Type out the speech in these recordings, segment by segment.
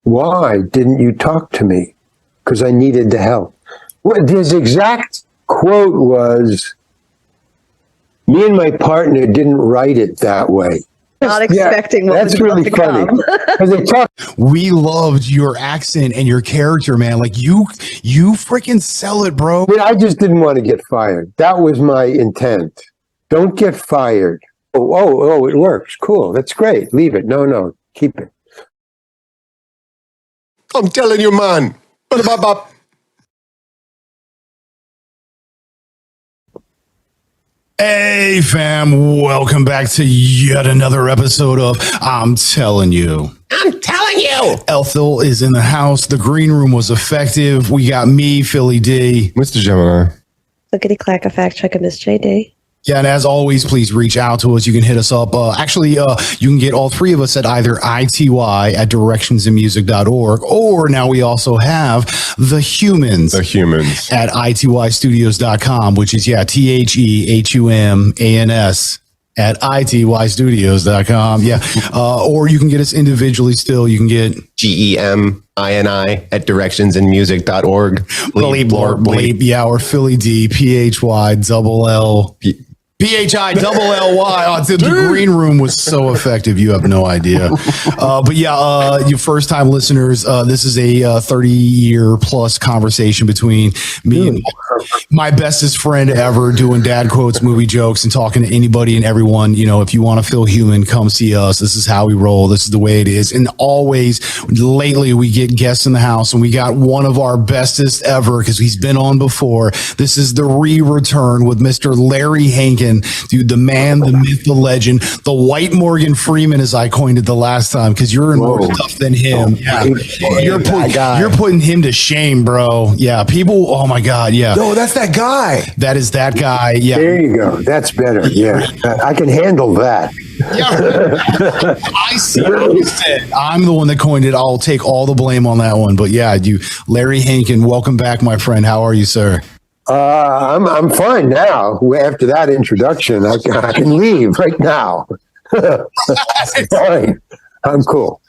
why didn't you talk to me? Because I needed the help. His exact quote was, me and my partner didn't write it that way. Not expecting what that's was really to funny. come. We loved your accent and your character, man. Like you freaking sell it, bro. I just didn't want to get fired. That was my intent. Don't get fired. Oh, it works. Cool. That's great. Leave it. No, keep it. I'm telling you, man. Hey, fam. Welcome back to yet another episode of I'm Telling You. I'm telling you. Ethel is in the house. The green room was effective. We got me, Philly D. Mr. Gemini. Lickety clack, a fact check of Miss JD. Yeah, and as always, please reach out to us. You can hit us up. You can get all three of us at either ity@directionsinmusic.org, or now we also have the humans at itystudios.com, which is, THEHUMANS at itystudios.com. Yeah. Or you can get us individually still. You can get GEMINI at directionsinmusic.org. bleep. Yeah, or Philly D, PHY PHILLY. The green room was so effective. You have no idea. But you first time listeners, this is a 30-year plus conversation between me and my bestest friend ever, doing dad quotes, movie jokes, and talking to anybody and everyone. You know, if you want to feel human, come see us. This is how we roll. This is the way it is. And always, lately, we get guests in the house, and we got one of our bestest ever because he's been on before. This is the return with Mr. Larry Hankin. Dude, the man, the myth, the legend, the white Morgan Freeman, as I coined it the last time, because you're in more stuff than him. You're putting him to shame, bro. Yeah, people. Oh my God. Yeah. No, that's that guy. That is that guy. Yeah. There you go. That's better. Yeah, I can handle that. Yeah. I see. I'm the one that coined it. I'll take all the blame on that one. But yeah, Larry Hankin, welcome back, my friend. How are you, sir? I'm fine now. After that introduction, I can leave right now. It's fine. I'm cool.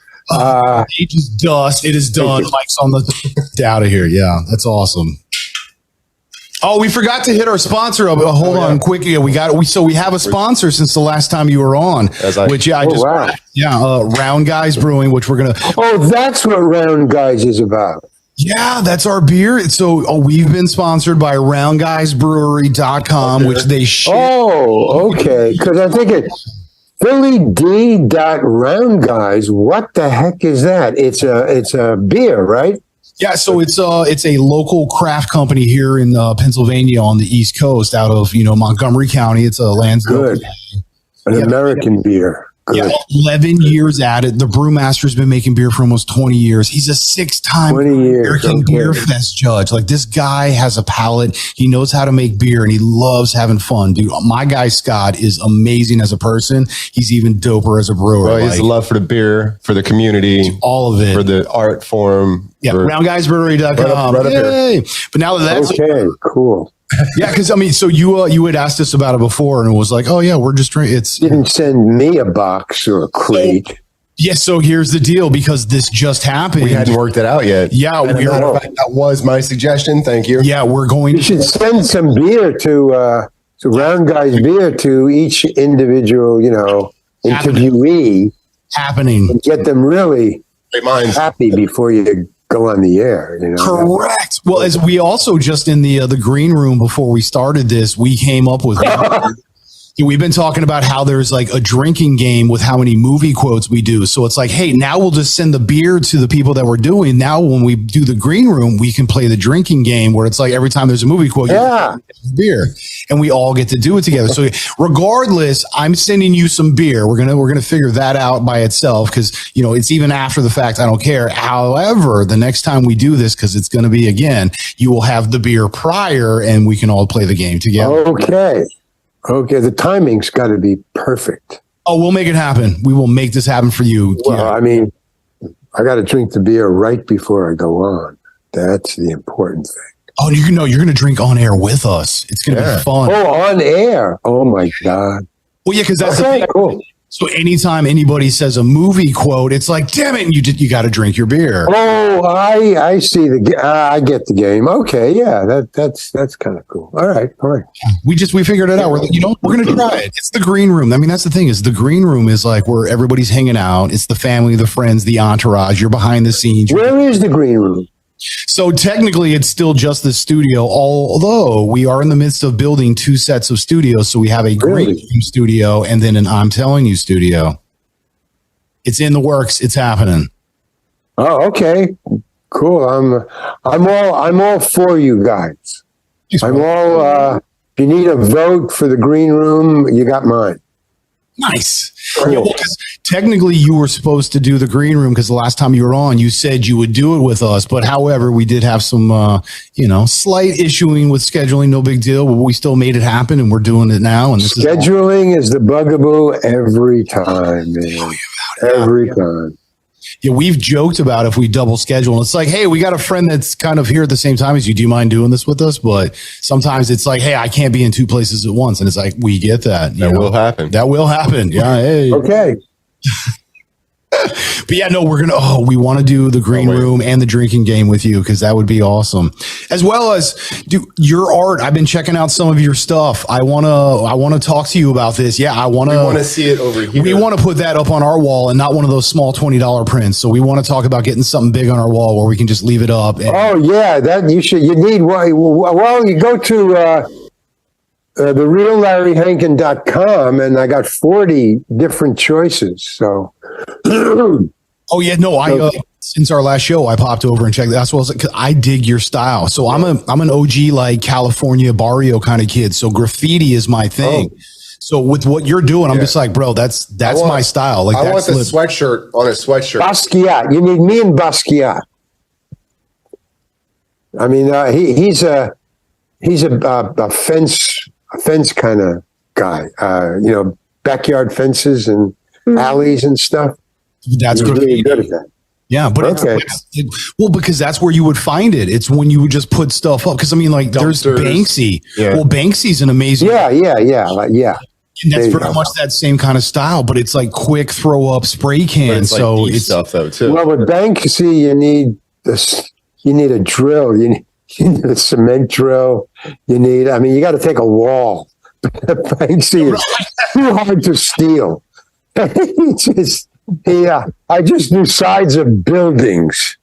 Age is dust. It is done. Mike's on the out of here. Yeah, that's awesome. Oh, we forgot to hit our sponsor up. Hold on, quick. Yeah, we have a sponsor since the last time you were on. Round Guys Brewing, which we're gonna. Oh, that's what Round Guys is about. Yeah, that's our beer. So we've been sponsored by roundguysbrewery.com, which they ship. Oh, okay. Because I think it's Philly D. Round Guys. What the heck is that? It's a beer, right? Yeah, so it's a local craft company here in Pennsylvania on the East Coast, out of Montgomery County. It's a Lansdale. Good. An American beer. Good. Yeah, 11 years at it. The brewmaster's been making beer for almost 20 years. He's a 6-time American Beer Fest judge. Like, this guy has a palate. He knows how to make beer, and he loves having fun. Dude, my guy Scott is amazing as a person. He's even doper as a brewer. Well, he has a love for the beer, for the community, all of it, for the art form. Yeah, roundguysbrewery.com. Right up here. But now that's okay, cool. Yeah, because so you had asked us about it before, and it was like, oh yeah, we're just trying. It's didn't send me a box or a crate. So here's the deal, because this just happened. We hadn't worked it out yet. Yeah, that was my suggestion. Thank you. Yeah, we're going. You should send some beer to Round Guys beer to each individual, interviewee. Happening. And get them really happy before you go on the air. Correct. Well, as we also just in the green room before we started this, we came up with. We've been talking about how there's like a drinking game with how many movie quotes we do. So it's like, hey, now we'll just send the beer to the people that we're doing. Now, when we do the green room, we can play the drinking game where it's like every time there's a movie quote, you get beer, and we all get to do it together. So regardless, I'm sending you some beer. We're gonna figure that out by itself, because it's even after the fact. I don't care. However, the next time we do this, because it's going to be again, you will have the beer prior, and we can all play the game together. Okay, the timing's got to be perfect. Oh, we'll make it happen. We will make this happen for you. Well, I mean, I got to drink the beer right before I go on. That's the important thing. Oh, you're going to drink on air with us. It's going to be fun. Oh, on air. Oh, my God. Well, yeah, because that's the thing. Cool. So anytime anybody says a movie quote, it's like, damn it, you got to drink your beer. Oh, I see I get the game. Okay, yeah, that's kind of cool. All right. We figured it out. We're like, we're gonna try it. It's the green room. I mean, that's the thing is the green room is like where everybody's hanging out. It's the family, the friends, the entourage. You're behind the scenes. Where is the green room? So technically, it's still just the studio, although we are in the midst of building 2 sets of studios. So we have a green room studio and then an I'm Telling You studio. It's in the works. It's happening. Oh, okay, cool. I'm all for you guys. I'm all. If you need a vote for the green room, you got mine. Nice. Yeah, well, 'cause technically, you were supposed to do the green room because the last time you were on, you said you would do it with us. But however, we did have some, slight issuing with scheduling. No big deal. But we still made it happen, and we're doing it now. And Scheduling is the bugaboo every time, man. Every time. Yeah, we've joked about if we double schedule, and it's like, hey, we got a friend that's kind of here at the same time as you. Do you mind doing this with us? But sometimes it's like, hey, I can't be in 2 places at once, and it's like, we get that. That will happen. That will happen. Yeah. Hey. Okay. But yeah, no, we want to do the green room and the drinking game with you because that would be awesome. As well as do your art. I've been checking out some of your stuff. I want to talk to you about this. Yeah, we want to see it over here. We want to put that up on our wall and not one of those small $20 prints. So we want to talk about getting something big on our wall where we can just leave it up. Oh yeah, you need well, you go to thereallarryhankin.com and I got 40 different choices. So oh yeah, no, since our last show, I popped over and checked. That's what because I dig your style. So I'm an OG like California barrio kind of kid. So graffiti is my thing. Oh. So with what you're doing, I'm just like, bro, that's my style. Like I want the sweatshirt on a sweatshirt. Basquiat, you need me and Basquiat. I mean, he's a fence kind of guy. Backyard fences and alleys and stuff. That's really good at that. Yeah, but because that's where you would find it. It's when you would just put stuff up. Because I mean, like, there's Banksy. Yeah. Well, Banksy's an amazing. Yeah. And that's very much that same kind of style, but it's like quick throw up spray can. So it's stuff though too. Well, with Banksy, you need a drill. You need a cement drill. You got to take a wall. Banksy is too hard to steal. I just do sides of buildings.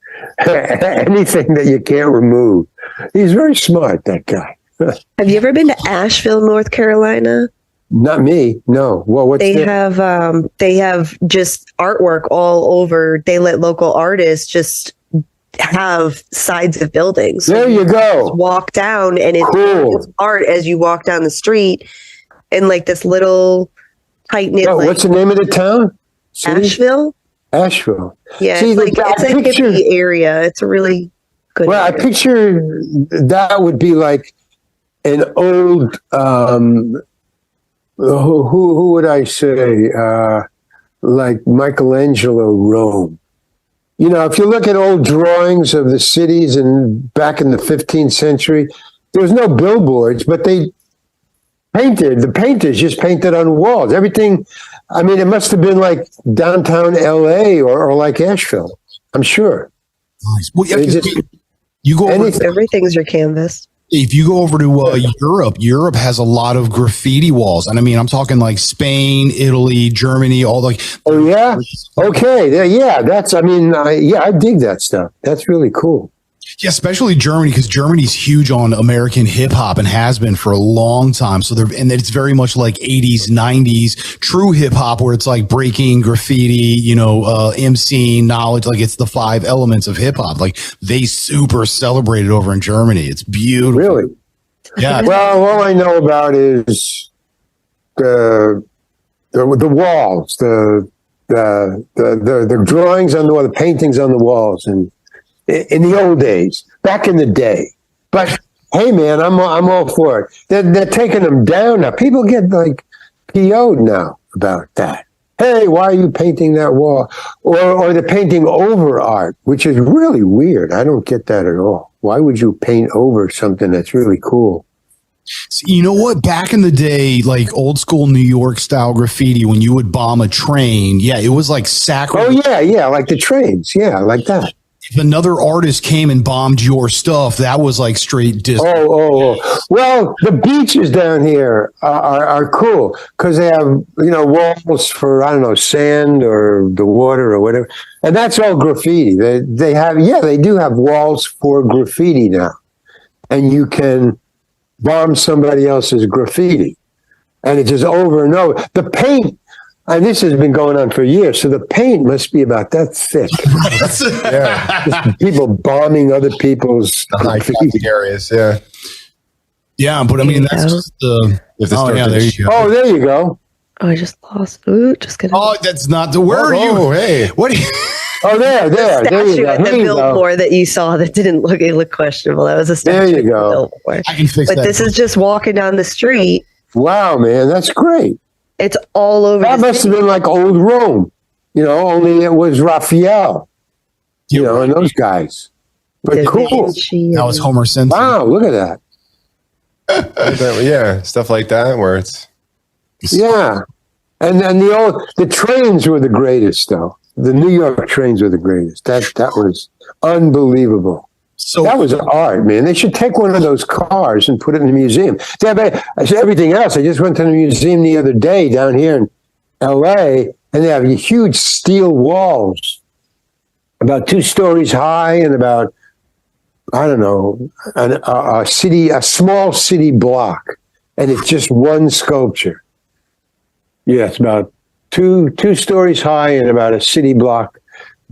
Anything that you can't remove. He's very smart, that guy. Have you ever been to Asheville, North Carolina? Not me. No. Well, they have just artwork all over. They let local artists just have sides of buildings. So there you go. Walk down and it's cool. Art as you walk down the street in like this little tight knit. What's the name of the town? Asheville. Asheville. Yeah, it's like hippie area. It's a really good. Well, area. I picture that would be like an old. Who would I say? Like Michelangelo Rome. If you look at old drawings of the cities and back in the 15th century, there was no billboards, but the painters just painted on walls. Everything. I mean, it must have been like downtown LA or like Asheville. I'm sure. Nice. Well, you go over everything's your canvas. If you go over to Europe has a lot of graffiti walls. And I mean, I'm talking like Spain, Italy, Germany, all like. Oh, yeah. Okay. Yeah. I dig that stuff. That's really cool. Yeah, especially Germany, because Germany's huge on American hip hop and has been for a long time. So and it's very much like 80s, 90s true hip hop, where it's like breaking, graffiti, MCing, knowledge. Like it's the 5 elements of hip hop. Like they super celebrate it over in Germany. It's beautiful. Really? Yeah. Well, all I know about is the walls, the drawings on the wall, the paintings on the walls, and in the old days, back in the day. But hey, man, I'm all for it. They're taking them down now. People get like PO'd now about that. Hey, why are you painting that wall? Or they're painting over art, which is really weird. I don't get that at all. Why would you paint over something that's really cool? You know what? Back in the day, like old school New York style graffiti, when you would bomb a train, yeah, it was like sacrilege. Oh yeah, like the trains, yeah, like that. If another artist came and bombed your stuff, that was like straight diss. Oh. Well, the beaches down here are cool because they have, walls for, I don't know, sand or the water or whatever. And that's all graffiti. They do have walls for graffiti now. And you can bomb somebody else's graffiti. And it's just over and over. The paint, and this has been going on for years, so the paint must be about that thick. Just people bombing other people's high traffic areas. Yeah. Yeah, but I mean, that's just the. There you go. Oh, there you go. Oh, I just lost. Ooh, just kidding. Oh, that's not the. Where are you? Oh, hey. What? Are you, oh, there you Statue go. at the billboard that you saw that didn't look questionable. That was a statue. There you at the go. billboard. I can fix But that. this is just walking down the street. Wow, man, that's great. It's all over. That must have been like old Rome, only it was Raphael, and those guys. But cool. That was Homer Simpson. Wow, look at that. Yeah, stuff like that where it's. Yeah. And the trains were the greatest, though. The New York trains were the greatest. That was unbelievable. So that was art, man. They should take one of those cars and put it in the museum. Everything else. I just went to the museum the other day down here in L.A., and they have huge steel walls, about 2 stories high, and about, I don't know, a small city block, and it's just one sculpture. Yeah, it's about two stories high and about a city block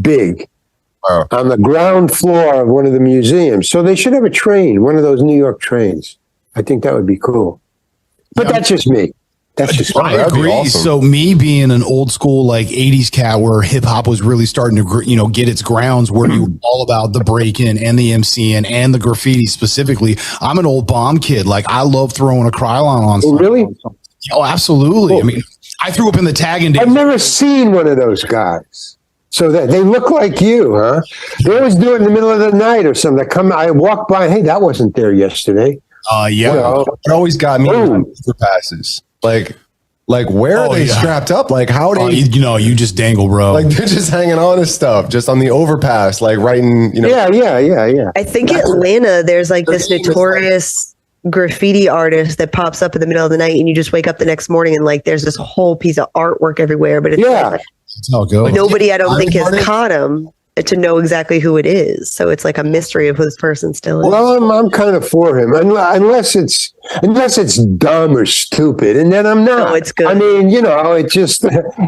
big. Wow. On the ground floor of one of the museums. So they should have a train, one of those New York trains. I think that would be cool. But that's just me. I agree. Awesome. So me being an old school like 80s cat where hip hop was really starting to get its grounds, where you were all about the break-in and the MCing and the graffiti specifically. I'm an old bomb kid. Like I love throwing a Krylon on. Oh, really? Oh, absolutely. Cool. I mean, I threw up in the tagging days. I've never seen one of those guys. So that they look like you, huh? They always do it in the middle of the night or something. I walk by, hey, that wasn't there yesterday. Yeah. It always got me overpasses. Like where are they strapped up? Like how do you just dangle, bro. Like they're just hanging on to stuff, just on the overpass, like writing, Yeah. I think Atlanta, there's like this notorious graffiti artist that pops up in the middle of the night, and you just wake up the next morning and like there's this whole piece of artwork everywhere. But it's like, that's how it goes. Nobody, I don't think, has caught him to know exactly who it is. So it's like a mystery of who this person still is. Well, I'm kind of for him, unless it's dumb or stupid, and then I'm not. No, it's good. I mean, it just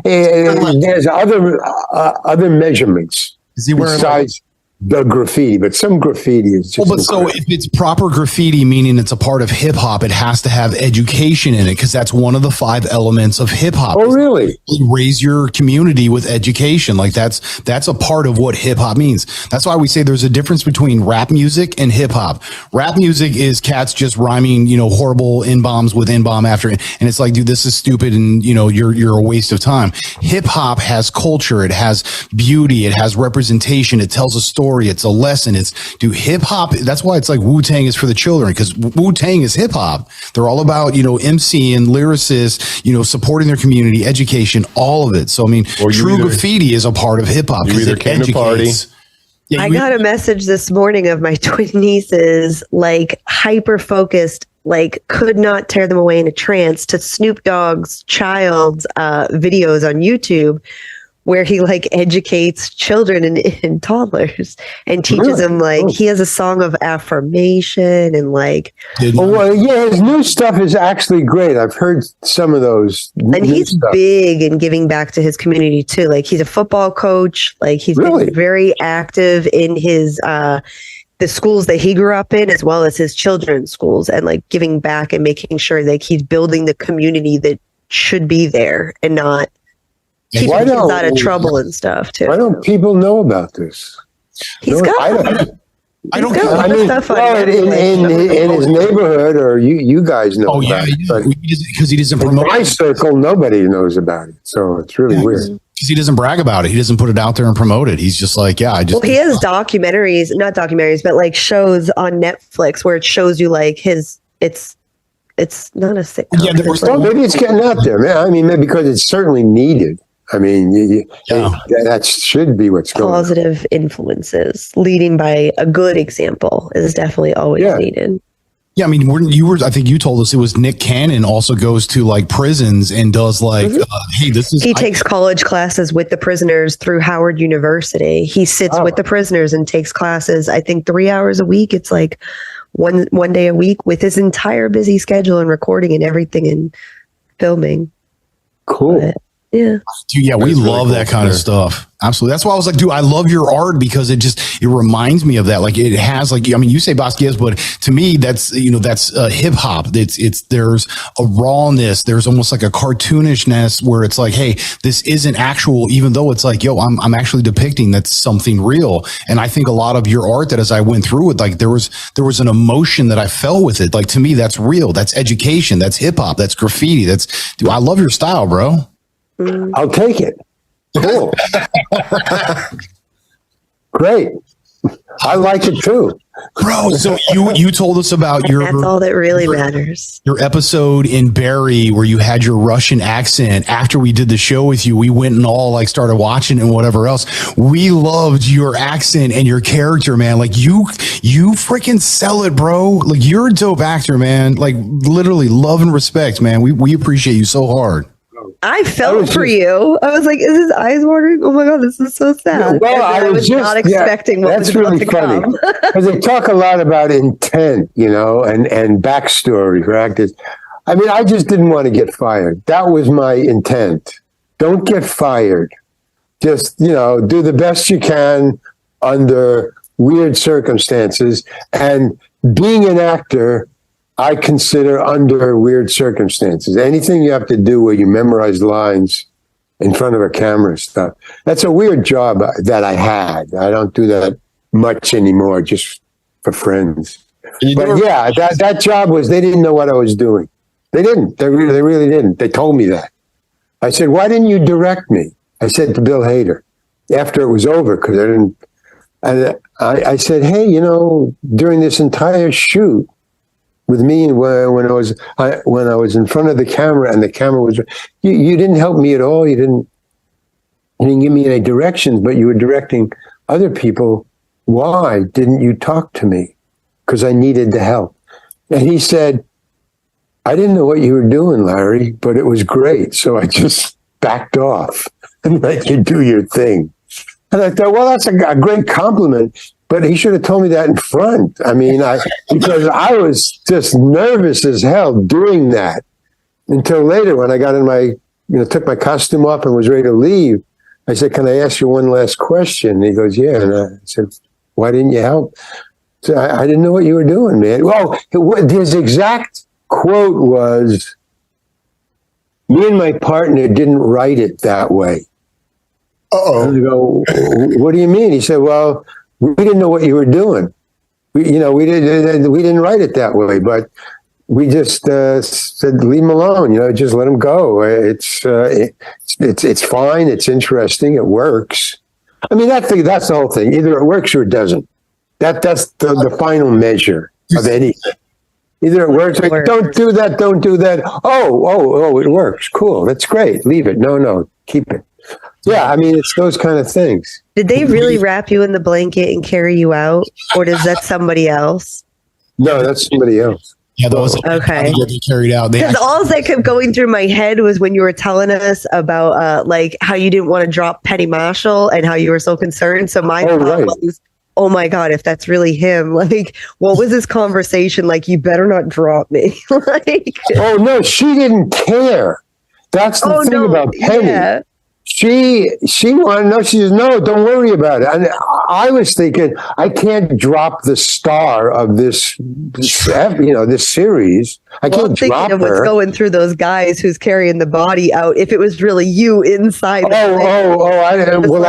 there's other measurements. Is he wearing besides the graffiti? But some graffiti is just. Well, but so if it's proper graffiti, meaning it's a part of hip hop, it has to have education in it because that's one of the 5 elements of hip hop. Oh, really? Raise your community with education. Like that's a part of what hip hop means. That's why we say there's a difference between rap music and hip hop. Rap music is cats just rhyming, horrible in-bombs with in-bomb after it. And it's like, dude, this is stupid. And you're a waste of time. Hip hop has culture. It has beauty. It has representation. It tells a story. It's a lesson. Hip hop. That's why it's like Wu-Tang is for the children, because Wu-Tang is hip hop. They're all about, MC and lyricists, supporting their community, education, all of it. So, I mean, true graffiti is a part of hip hop. You either came to party. Yeah, I got a message this morning of my twin nieces, like hyper focused, like could not tear them away in a trance to Snoop Dogg's child's videos on YouTube, where he like educates children and toddlers and teaches them he has a song of affirmation and like. Well, yeah, his new stuff is actually great. I've heard some of those. And he's big in giving back to his community too. Like he's a football coach. Like he's been very active in his the schools that he grew up in, as well as his children's schools, and like giving back and making sure that he's building the community that should be there and not. Keeping kids out of trouble and stuff too. Why don't people know about this? He's got. I don't. I mean, in his neighborhood, or you guys know. Oh yeah, because he doesn't promote. In my circle, nobody knows about it, so it's really weird. Because he doesn't brag about it. He doesn't put it out there and promote it. He's just like, yeah, I just. Well, he has not documentaries, but like shows on Netflix where it shows you like it's It's not a sitcom. Yeah, there was Well, maybe it's getting out there, man. I mean, maybe because it's certainly needed. I mean, that should be what's going on. Positive influences, leading by a good example, is definitely always needed. Yeah, I mean, I think you told us it was Nick Cannon also goes to like prisons and does like, hey, he takes college classes with the prisoners through Howard University. He sits with the prisoners and takes classes, I think 3 hours a week. It's like one day a week with his entire busy schedule and recording and everything and filming. Cool. But, yeah. Dude, yeah, we love that kind of stuff. Absolutely. That's why I was like, dude, I love your art because it reminds me of that. Like it has like, I mean, you say Basquiat, but to me, that's hip hop. There's a rawness. There's almost like a cartoonishness where it's like, hey, this isn't actual, even though it's like, yo, I'm actually depicting that's something real. And I think a lot of your art that as I went through it, like there was an emotion that I felt with it. Like to me, that's real. That's education. That's hip hop. That's graffiti. Dude, I love your style, bro. I'll take it. Cool. Great. I like it too. Bro, so you told us about that's all that really matters. Your episode in Barry where you had your Russian accent. After we did the show with you, we went and all like started watching and whatever else. We loved your accent and your character, man. Like you freaking sell it, bro. Like you're a dope actor, man. Like literally love and respect, man. We appreciate you so hard. I felt for you. I was like, is his eyes watering? Oh my God, this is so sad. Well, I was not expecting what that's was about really to funny. come. Because they talk a lot about intent, and backstory for actors. I mean, I just didn't want to get fired. That was my intent. Don't get fired. Just, do the best you can under weird circumstances. And being an actor, I consider under weird circumstances. Anything you have to do where you memorize lines in front of a camera stuff. That's a weird job that I had. I don't do that much anymore, just for friends. But yeah, that job they didn't know what I was doing. They didn't. They really didn't. They told me that. I said, why didn't you direct me? I said to Bill Hader after it was over, because I didn't. And I said, hey, during this entire shoot, with me, when I was in front of the camera and the camera was, you didn't help me at all. You didn't give me any directions, but you were directing other people. Why didn't you talk to me? Because I needed the help. And he said, I didn't know what you were doing, Larry, but it was great. So I just backed off and let you do your thing. And I thought, well, that's a great compliment. But he should have told me that in front. I mean, because I was just nervous as hell doing that until later when I got in took my costume off and was ready to leave. I said, can I ask you one last question? And he goes, yeah. And I said, why didn't you help? So I didn't know what you were doing, man. Well, his exact quote was, me and my partner didn't write it that way. And I go, what do you mean? He said, well, we didn't know what you were doing. We didn't write it that way, but we just said, leave him alone. Just let him go. It's fine. It's interesting. It works. I mean, that's the whole thing. Either it works or it doesn't. That's the final measure of anything. Either it works. Like, don't do that. Don't do that. Oh, it works. Cool. That's great. Leave it. No, keep it. Yeah, I mean, it's those kind of things. Did they really wrap you in the blanket and carry you out? Or is that somebody else? No, that's somebody else. Yeah, those okay. Get carried out. Because all that kept going through my head was when you were telling us about like how you didn't want to drop Petty Marshall and how you were so concerned. So my thought was, oh my God, if that's really him, like, what was this conversation like? You better not drop me. Like, oh no, she didn't care. That's the thing about Penny. Yeah. She wanted to know. She says, no, don't worry about it. And I was thinking, I can't drop the star of this series. I can't drop her. What's going through those guys who's carrying the body out. If it was really you inside. I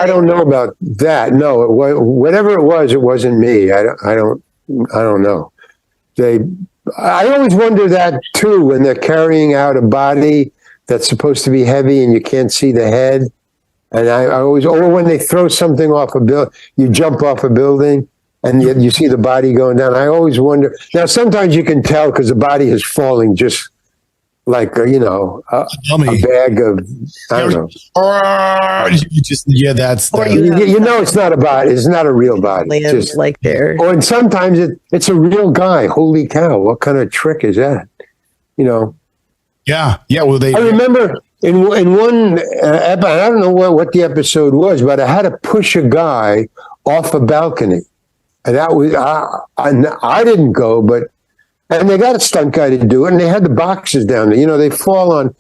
don't know about that. No, whatever it was, it wasn't me. I don't know. I always wonder that too when they're carrying out a body that's supposed to be heavy and you can't see the head. And I always, or when they throw something off a building, you jump off a building and you see the body going down. I always wonder. Now, sometimes you can tell because the body is falling just like, a bag of, I don't know. That's Or that. You know it's not a body. It's not a real body. Land like there. And sometimes it's a real guy. Holy cow. What kind of trick is that? Yeah. Well, I remember in one episode, I don't know what the episode was, but I had to push a guy off a balcony. And that was, I didn't go, and they got a stunt guy to do it, and they had the boxes down there. They fall on,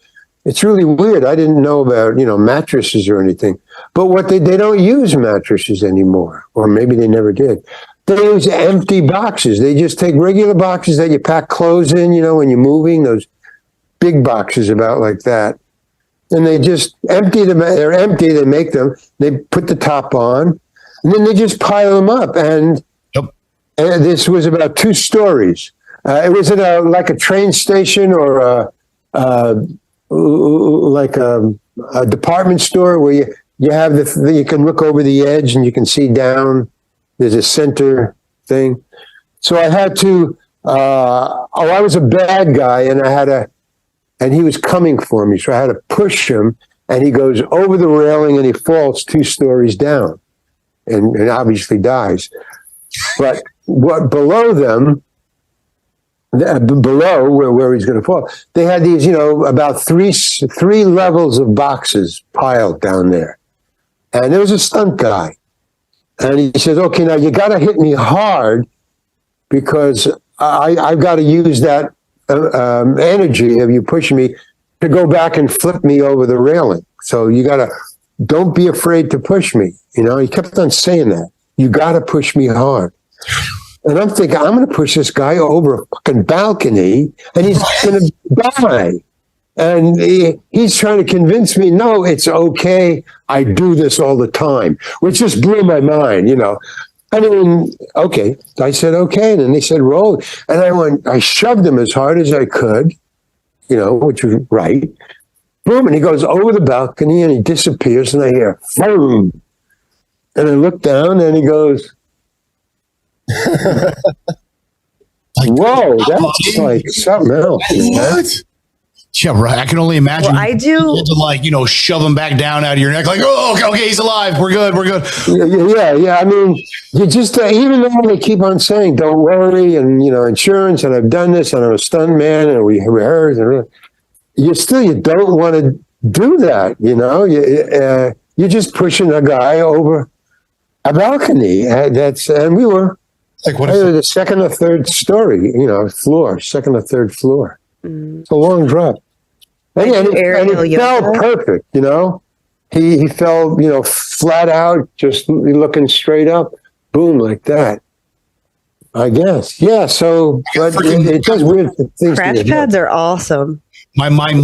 it's really weird. I didn't know about, mattresses or anything. But what they don't use mattresses anymore, or maybe they never did. They use empty boxes. They just take regular boxes that you pack clothes in, when you're moving, those big boxes about like that. And they just empty them. They're empty. They make them. They put the top on, and then they just pile them up. And this was about 2 stories. It was at like a train station or like a department store where you have you can look over the edge and you can see down. There's a center thing. So I had to. I was a bad guy, and he was coming for me. So I had to push him, and he goes over the railing and he falls 2 stories down, and obviously dies. But what below them? Below where he's going to fall, they had these, about three levels of boxes piled down there, and there was a stunt guy, and he says, "Okay, now you got to hit me hard because I've got to use that energy of you pushing me to go back and flip me over the railing. So don't be afraid to push me." He kept on saying that. You got to push me hard. And I'm thinking, I'm going to push this guy over a fucking balcony, and he's going to die. And he's trying to convince me, no, it's okay. I do this all the time, which just blew my mind, I mean, okay. I said, okay. And then they said, roll. And I shoved him as hard as I could, which was right. Boom. And he goes over the balcony and he disappears. And I hear, boom. And I look down and he goes, whoa, that's like something else. What? Yeah, right. I can only imagine. Well, I do. To shove him back down out of your neck, like, oh, okay, he's alive. We're good. Yeah. I mean, you just even though they keep on saying, "Don't worry," and insurance, and I've done this, and I'm a stunt man, and we rehearse, and you don't want to do that. You're just pushing a guy over a balcony. And we were. Like what is the second or third story, floor, second or third floor. It's a long drop. And he fell perfect, He fell, flat out, just looking straight up, boom, like that. I guess. Yeah, so but it does weird things. Crash pads are awesome. My mind.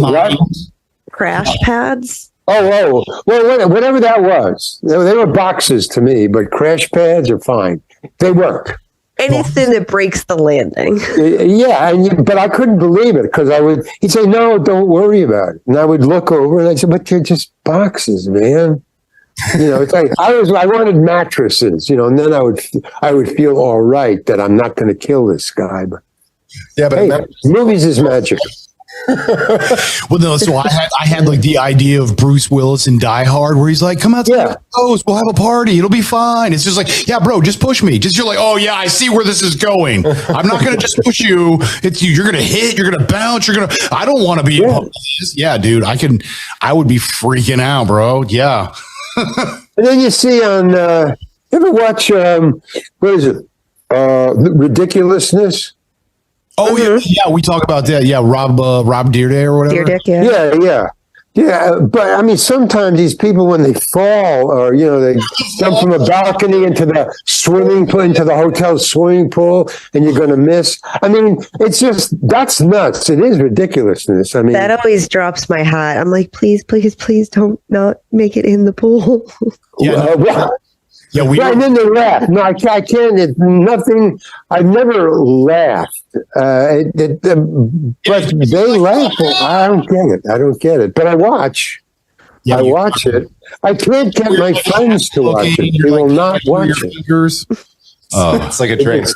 Crash pads? Oh, well, whatever that was. They were boxes to me, but crash pads are fine. They work. Anything that breaks the landing. Yeah, but I couldn't believe it because he'd say, "No, don't worry about it." And I would look over and I'd say, "But they're just boxes, man." It's like I wanted mattresses, and then I would feel all right that I'm not going to kill this guy. But yeah, but movies is magic. Well, no, so I had like the idea of Bruce Willis in Die Hard where he's like, come out to the coast, we'll have a party, it'll be fine. It's just like, yeah, bro, just push me. You're like, oh yeah, I see where this is going. I'm not gonna just push you. You're gonna hit, you're gonna bounce, I don't want to be yeah, dude, I would be freaking out, bro. Yeah. And then you see on you ever watch what is it? Ridiculousness? Oh yeah, we talk about that. Yeah, Rob Deerday or whatever. Deerdick, yeah. But I mean, sometimes these people, when they fall, or they jump from a balcony into the swimming pool, into the hotel swimming pool, and you're going to miss. I mean, it's just that's nuts. It is ridiculousness. I mean, that always drops my hat. I'm like, please don't not make it in the pool. And then they laugh. No, I can't. It's nothing. I've never laughed. But they laugh. I don't get it. But I watch. I watch it. I can't get my friends to watch it. They will not watch it. It's like a drink.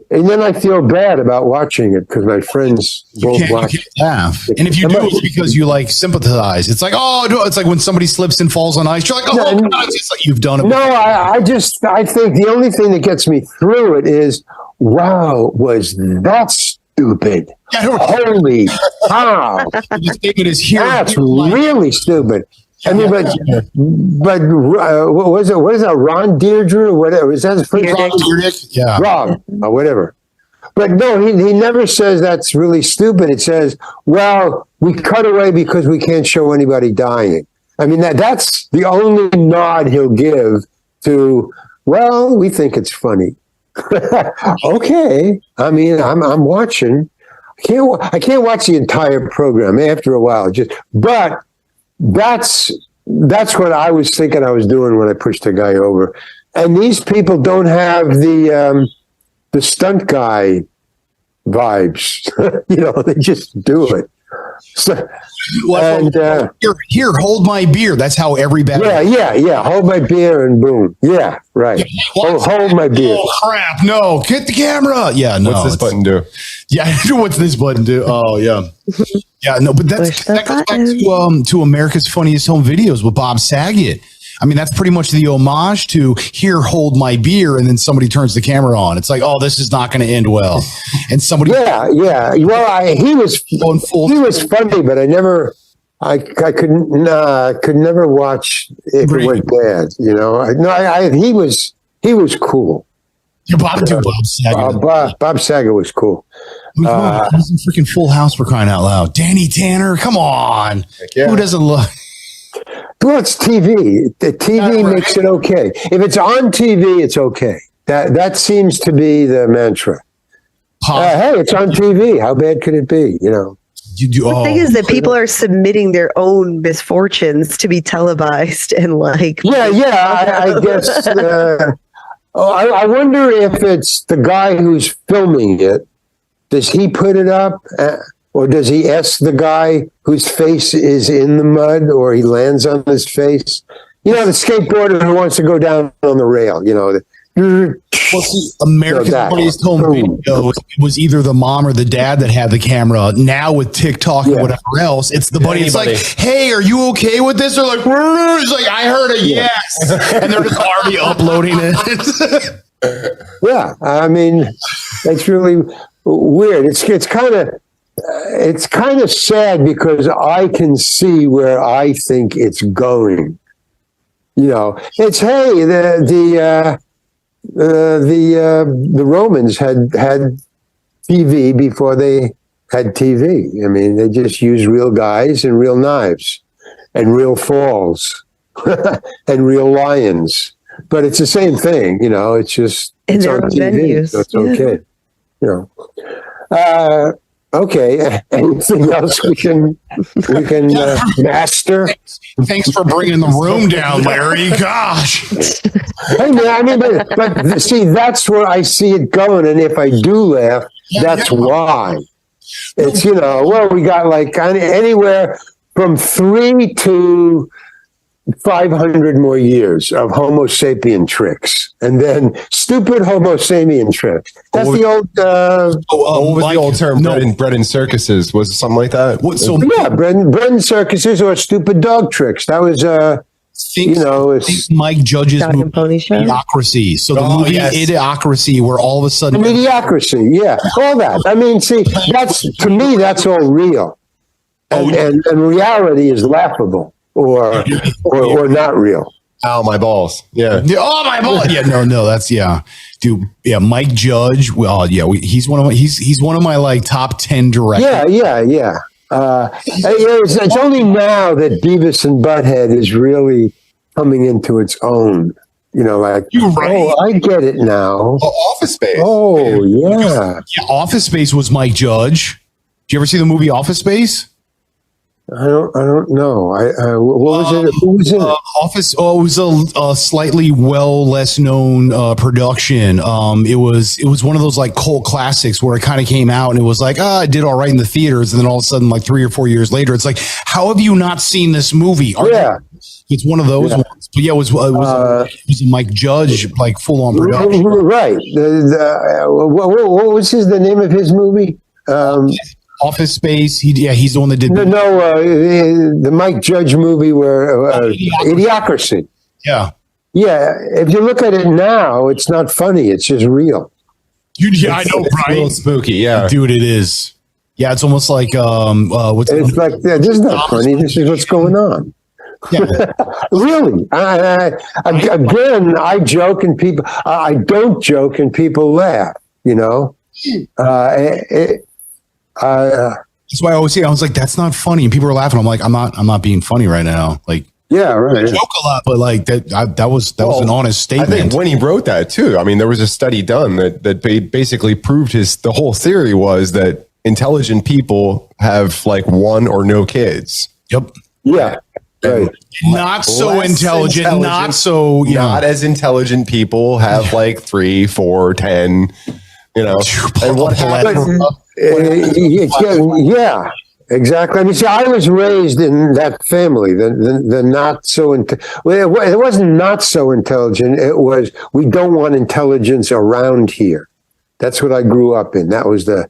And then I feel bad about watching it because my friends both watch. Laugh. And if you do, it's because you like sympathize. It's like, it's like when somebody slips and falls on ice. You're like, God, it's like you've done it. No, I think the only thing that gets me through it is, wow, was that stupid? Holy cow! The statement is here. That's really stupid. I mean, but what is that? Ron Deirdre or whatever? Is that his first name? Yeah. Rob or whatever. But no, he never says that's really stupid. It says, well, we cut away because we can't show anybody dying. I mean, that's the only nod he'll give to, well, we think it's funny. Okay. I mean, I'm watching. I can't watch the entire program after a while. But that's what I was thinking I was doing when I pushed the guy over. And these people don't have the stunt guy vibes. They just do it. So, here, hold my beer. That's how everybody. Yeah. Hold my beer and boom. Yeah, right. Hold my beer. Oh crap! No, get the camera. Yeah, no. What's this button do? Yeah, what's this button do? Oh yeah, yeah. No, but that goes back to America's Funniest Home Videos with Bob Saget. I mean, that's pretty much the homage to here, hold my beer, and then somebody turns the camera on. It's like, oh, this is not going to end well. And somebody, yeah. Well, he was funny, but I could never watch if it went bad. He was cool. Bob Saget. Bob Saget was cool. He's in freaking Full House for crying out loud. Danny Tanner, come on. Yeah. Who doesn't look? Well, it's TV. The TV makes it okay. If it's on TV, it's okay. That seems to be the mantra. Hey, it's on TV. How bad could it be? The thing is that people are submitting their own misfortunes to be televised and like. I guess. I wonder if it's the guy who's filming it. Does he put it up? Or does he ask the guy whose face is in the mud, or he lands on his face? The skateboarder who wants to go down on the rail, Well, see, America's Funniest Home Video was either the mom or the dad that had the camera. Now with TikTok and whatever else, it's the buddy. It's like, hey, are you okay with this? They're like, it's like, I heard a yes. And they're just already uploading it. Yeah, I mean, it's really weird. It's kind of sad because I can see where I think it's going. It's the Romans had TV before they had TV. I mean, they just used real guys and real knives and real falls and real lions. But it's the same thing, it's just it's on TV, so it's okay. Okay. Anything else we can master? Thanks for bringing the room down, Larry. Gosh. Hey man, I mean, but see, that's where I see it going, and if I do laugh, that's why. It's we got like anywhere from 3 to 500 more years of Homo sapien tricks, and then stupid Homo sapien tricks. That's the old. What was the old term? Bread in circuses. Was it something like that? Bread in circuses or stupid dog tricks. That was think Mike Judge's movie Idiocracy. So the movie Idiocracy, where all of a sudden Idiocracy, all that. I mean, see, that's all real, and reality is laughable. Or not real. Ow, my balls. Yeah. Oh, my balls. Yeah, no, that's dude. Yeah, Mike Judge. Well, he's one of my like top 10 directors. Yeah. It's only now that Beavis and Butthead is really coming into its own. Like, I get it now. Office Space. Oh, yeah. Office Space was Mike Judge. Did you ever see the movie Office Space? I don't know. What was it? Who was in it? Office. Oh, it was a slightly less known production. It was one of those like cult classics where it kind of came out and it was like, it did all right in the theaters, and then all of a sudden, like 3 or 4 years later, it's like, how have you not seen this movie? It's one of those ones. But yeah, it was a Mike Judge like full on production. Right. What was the name of his movie? Office Space. He's the one that did. The Mike Judge movie where Idiocracy. Yeah. Yeah. If you look at it now, it's not funny. It's just real. I know, it's a little spooky. Yeah, dude, it is. Yeah, it's almost like it's like this is not funny. This is what's going on. Yeah. Really. Again, I joke and people. I don't joke and people laugh. You know. That's why I always say, I was like, that's not funny, and people are laughing. I'm like, I'm not being funny right now. Like, yeah, right. I joke a lot, but like that was an honest statement. I think when he wrote that too, I mean, there was a study done that basically proved the whole theory was that intelligent people have like one or no kids. Yep. Yeah. Right. Not so intelligent, not as intelligent people have like 3, 4, 10. You know, and what happened? Yeah, exactly. I mean, see, I was raised in that family. The not so it wasn't not so intelligent. It was we don't want intelligence around here. That's what I grew up in. That was the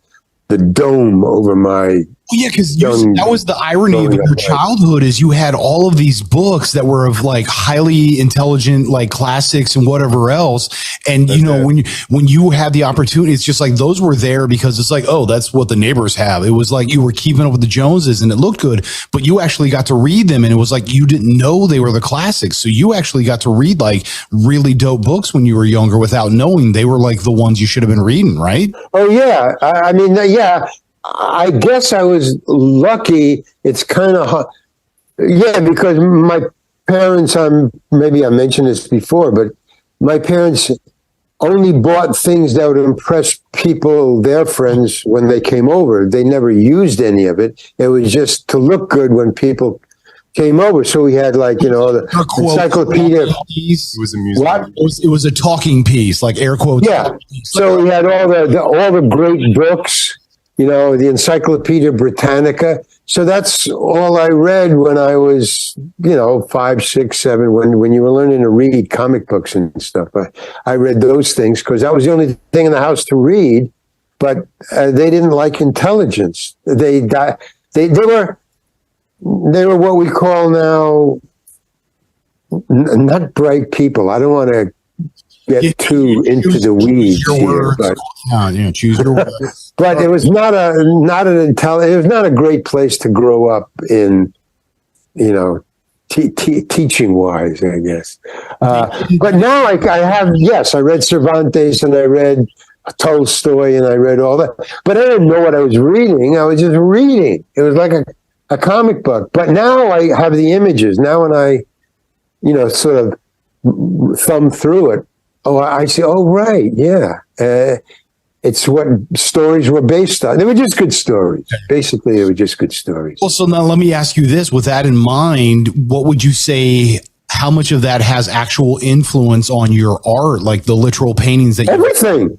dome over my. Yeah, because that was the irony of your childhood is you had all of these books that were of like highly intelligent, like classics and whatever else. And when you had the opportunity, it's just like those were there because it's like, oh, that's what the neighbors have. It was like you were keeping up with the Joneses and it looked good, but you actually got to read them. And it was like you didn't know they were the classics. So you actually got to read like really dope books when you were younger without knowing they were like the ones you should have been reading, right? Oh, yeah. I mean, yeah. I guess I was lucky. It's kind of, because my parents, maybe I mentioned this before, but my parents only bought things that would impress people, their friends, when they came over. They never used any of it. It was just to look good when people came over. So we had like, the encyclopedia. It was a music. What? It was a talking piece, like air quotes. Yeah. So we had all the great books. The Encyclopedia Britannica. So that's all I read when I was, 5, 6, 7, when you were learning to read comic books and stuff. I read those things because that was the only thing in the house to read, but they didn't like intelligence. They were what we call now not bright people. I don't want to get too into the weeds here, but choose your words. But it was not it was not a great place to grow up in, teaching wise, I guess. But now I read Cervantes and I read Tolstoy and I read all that, but I didn't know what I was reading. I was just reading. It was like a comic book. But now I have the images. Now when I, sort of thumb through it, I see. Oh, right. Yeah. It's what stories were based on. They were just good stories. Basically, they were just good stories. Well, so now let me ask you this. With that in mind, what would you say, how much of that has actual influence on your art, like the literal paintings that Everything.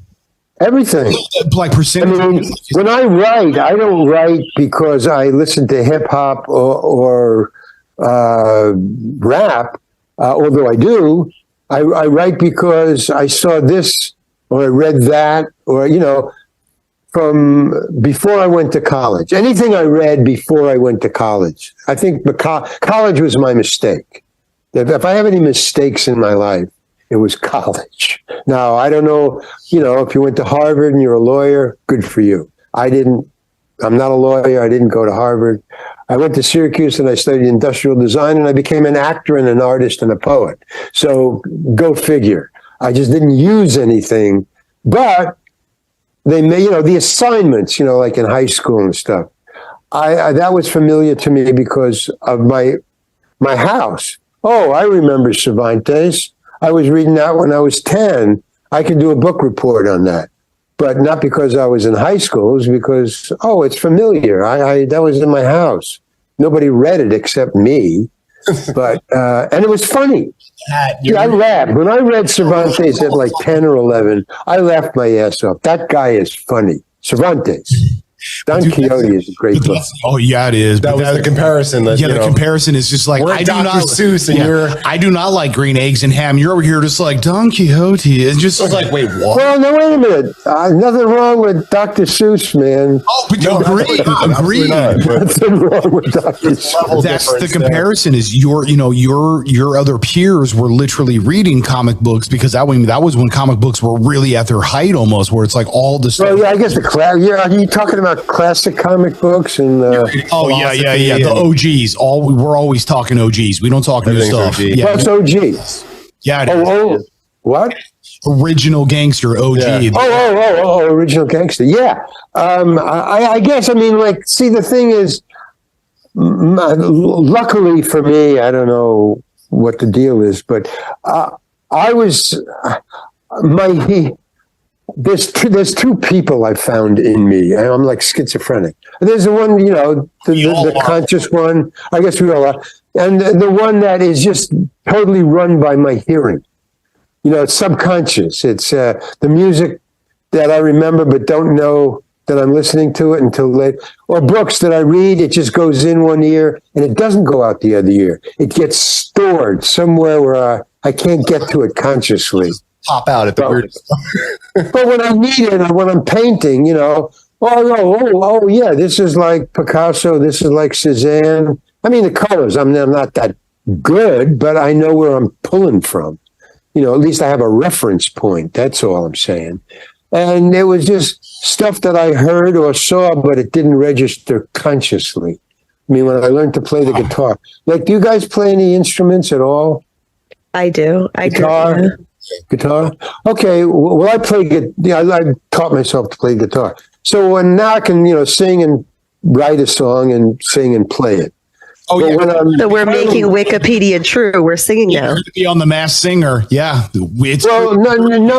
Like percentage? I mean, when I write, I don't write because I listen to hip hop or rap, although I do. I write because I saw this or I read that or, from before I went to college. Anything I read before I went to college. I think college was my mistake. If I have any mistakes in my life, it was college. Now, I don't know, if you went to Harvard and you're a lawyer, good for you. I didn't. I'm not a lawyer. I didn't go to Harvard. I went to Syracuse and I studied industrial design and I became an actor and an artist and a poet. So go figure. I just didn't use anything, but they made, the assignments, like in high school and stuff. That was familiar to me because of my house. Oh, I remember Cervantes. I was reading that when I was 10. I could do a book report on that. But not because I was in high school, it was because, it's familiar. That was in my house. Nobody read it except me. But and it was funny. Yeah, I laughed. When I read Cervantes at like 10 or 11, I laughed my ass off. That guy is funny. Cervantes. Don Quixote is a great book. Oh yeah, it is. That was the comparison. That, the comparison is just like I do not like green eggs and ham. You're over here just like Don Quixote. It's just I was like, wait, what? Well, no, wait a minute. Nothing wrong with Dr. Seuss, man. oh, but you agree. Nothing wrong with Dr. Seuss. That's the comparison. Is your other peers were literally reading comic books because that was when comic books were really at their height almost, where it's like all the stuff. Well, yeah, I guess are you talking about classic comic books and the OGs. We're always talking OGs. We don't talk new stuff. Yeah. What's OG? Yeah, it is. What? Original gangster OG. Yeah. Original gangster. Yeah. I guess, I mean, like, see, the thing is, luckily for me, I don't know what the deal is, but there's two people I found in me. I'm like schizophrenic. There's the one, the conscious one. I guess we all are. And the one that is just totally run by my hearing. It's subconscious. It's the music that I remember but don't know that I'm listening to it until late. Or books that I read, it just goes in one ear and it doesn't go out the other ear. It gets stored somewhere where I can't get to it consciously. Pop out at the weirdest. But when I need it, when I'm painting, oh yeah, this is like Picasso, this is like Cézanne. I mean, the colors, I'm not that good, but I know where I'm pulling from. At least I have a reference point. That's all I'm saying. And it was just stuff that I heard or saw, but it didn't register consciously. I mean, when I learned to play the guitar, like, do you guys play any instruments at all? I do. Guitar? Okay. Well, I taught myself to play guitar. So now I can, sing and write a song and sing and play it. Oh, yeah. So we're making Wikipedia true. We're singing now. To be on The Masked Singer. Yeah. No.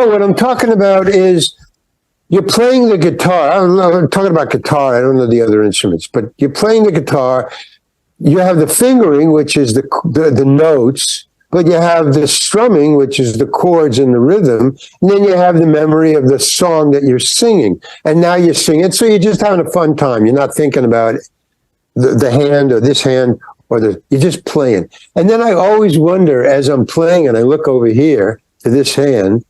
What I'm talking about is you're playing the guitar. I'm talking about guitar. I don't know the other instruments, but you're playing the guitar. You have the fingering, which is the notes. But you have the strumming, which is the chords and the rhythm. And then you have the memory of the song that you're singing. And now you're singing it. So you're just having a fun time. You're not thinking about the hand or this hand you're just playing. And then I always wonder as I'm playing and I look over here to this hand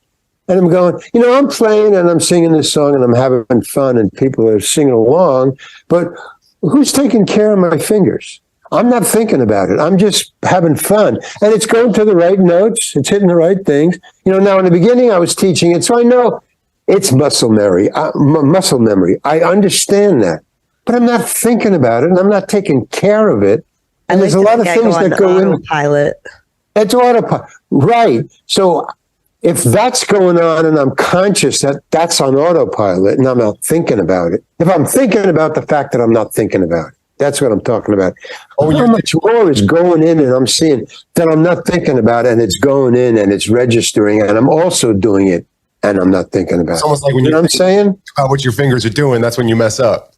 and I'm going, I'm playing and I'm singing this song and I'm having fun and people are singing along. But who's taking care of my fingers? I'm not thinking about it. I'm just having fun. And it's going to the right notes. It's hitting the right things. Now in the beginning I was teaching it, so I know it's muscle memory. I understand that. But I'm not thinking about it and I'm not taking care of it. And there's a lot of things that go in. Autopilot. It's autopilot. Right. So if that's going on and I'm conscious that that's on autopilot and I'm not thinking about it, if I'm thinking about the fact that I'm not thinking about it, that's what I'm talking about. How much more is going in and I'm seeing that I'm not thinking about it and it's going in and it's registering and I'm also doing it and I'm not thinking about it. It's almost like when you know what I'm saying? About what your fingers are doing, that's when you mess up.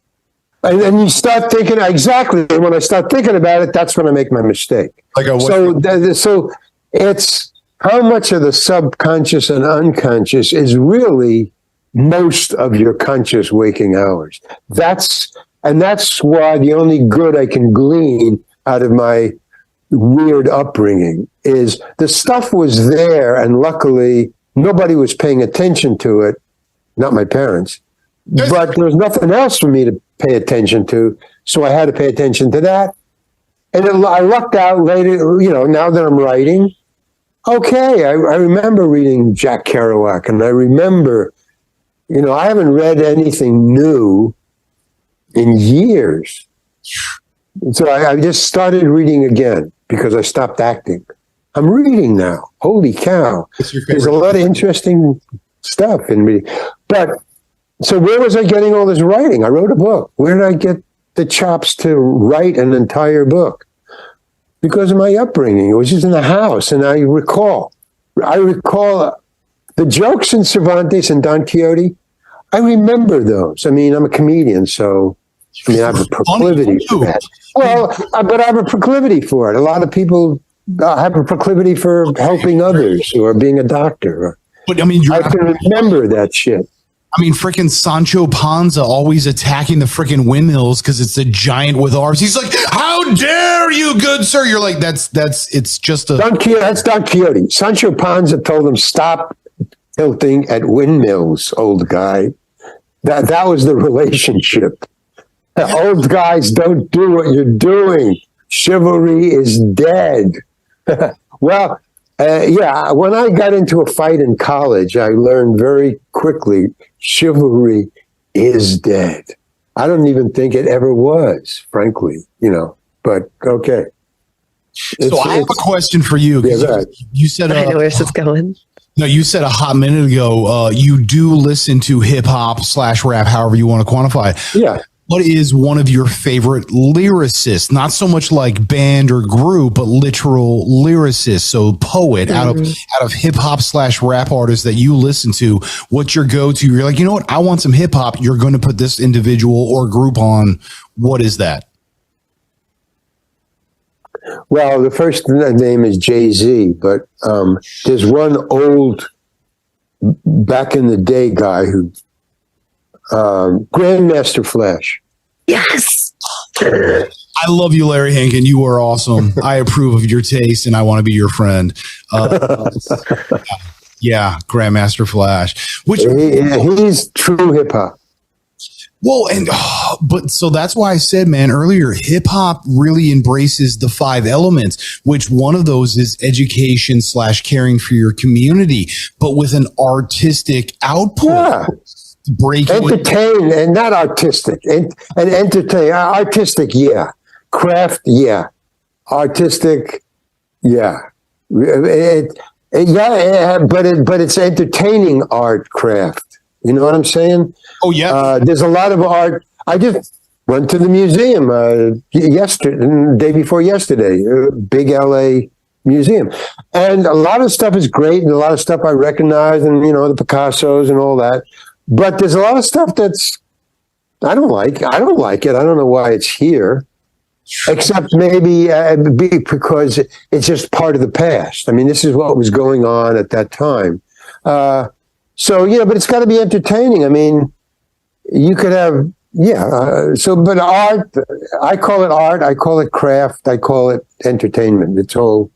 And then you start thinking, exactly. When I start thinking about it, that's when I make my mistake. So it's how much of the subconscious and unconscious is really most of your conscious waking hours. That's why the only good I can glean out of my weird upbringing is the stuff was there, and luckily nobody was paying attention to it, not my parents. But there was nothing else for me to pay attention to, so I had to pay attention to that. And I lucked out later, now that I'm writing. Okay, I remember reading Jack Kerouac, and I remember, I haven't read anything new in years. So I just started reading again because I stopped acting. I'm reading now. Holy cow. There's a lot of interesting stuff in me. But so where was I getting all this writing? I wrote a book. Where did I get the chops to write an entire book? Because of my upbringing. It was just in the house. And I recall the jokes in Cervantes and Don Quixote. I remember those. I mean, I'm a comedian, so I mean, I have a proclivity for that. Well, but I have a proclivity for it. A lot of people have a proclivity for helping others or being a doctor. But I mean, I can remember that shit. I mean, freaking Sancho Panza always attacking the freaking windmills because it's a giant with arms. He's like, "How dare you, good sir?" You're like, "That's it's just a." That's Don Quixote. Sancho Panza told him, "Stop tilting at windmills, old guy." That was the relationship. Old guys don't do what you're doing. Chivalry is dead. Well, yeah, when I got into a fight in college, I learned very quickly chivalry is dead. I don't even think it ever was, frankly, but okay. So I have a question for you. Yeah, you said I know where this is going. No, you said a hot minute ago, you do listen to hip hop / rap, however you want to quantify it. Yeah. What is one of your favorite lyricists? Not so much like band or group, but literal lyricist. So poet out of hip hop / rap artists that you listen to. What's your go-to? You're like, you know what? I want some hip hop. You're going to put this individual or group on. What is that? Well, the first name is Jay-Z, but there's one old back in the day guy who Grandmaster Flash. Yes. I love you, Larry Hankin. You are awesome. I approve of your taste, and I want to be your friend. Yeah, Grandmaster Flash. Which he's true hip hop. Well, but so that's why I said, man, earlier, hip hop really embraces the 5 elements, which one of those is education / caring for your community, but with an artistic output. Yeah. Entertain and not artistic, and entertain. Artistic, yeah. Craft, yeah. Artistic, yeah. But it's entertaining art craft. You know what I'm saying? Oh yeah. There's a lot of art. I just went to the museum the day before yesterday, big LA museum, and a lot of stuff is great, and a lot of stuff I recognize, and the Picassos and all that. But there's a lot of stuff that's I don't like. I don't like it. I don't know why it's here, except maybe because it's just part of the past. I mean, this is what was going on at that time. So but it's got to be entertaining. I mean, you could have but art. I call it art. I call it craft. I call it entertainment. It's all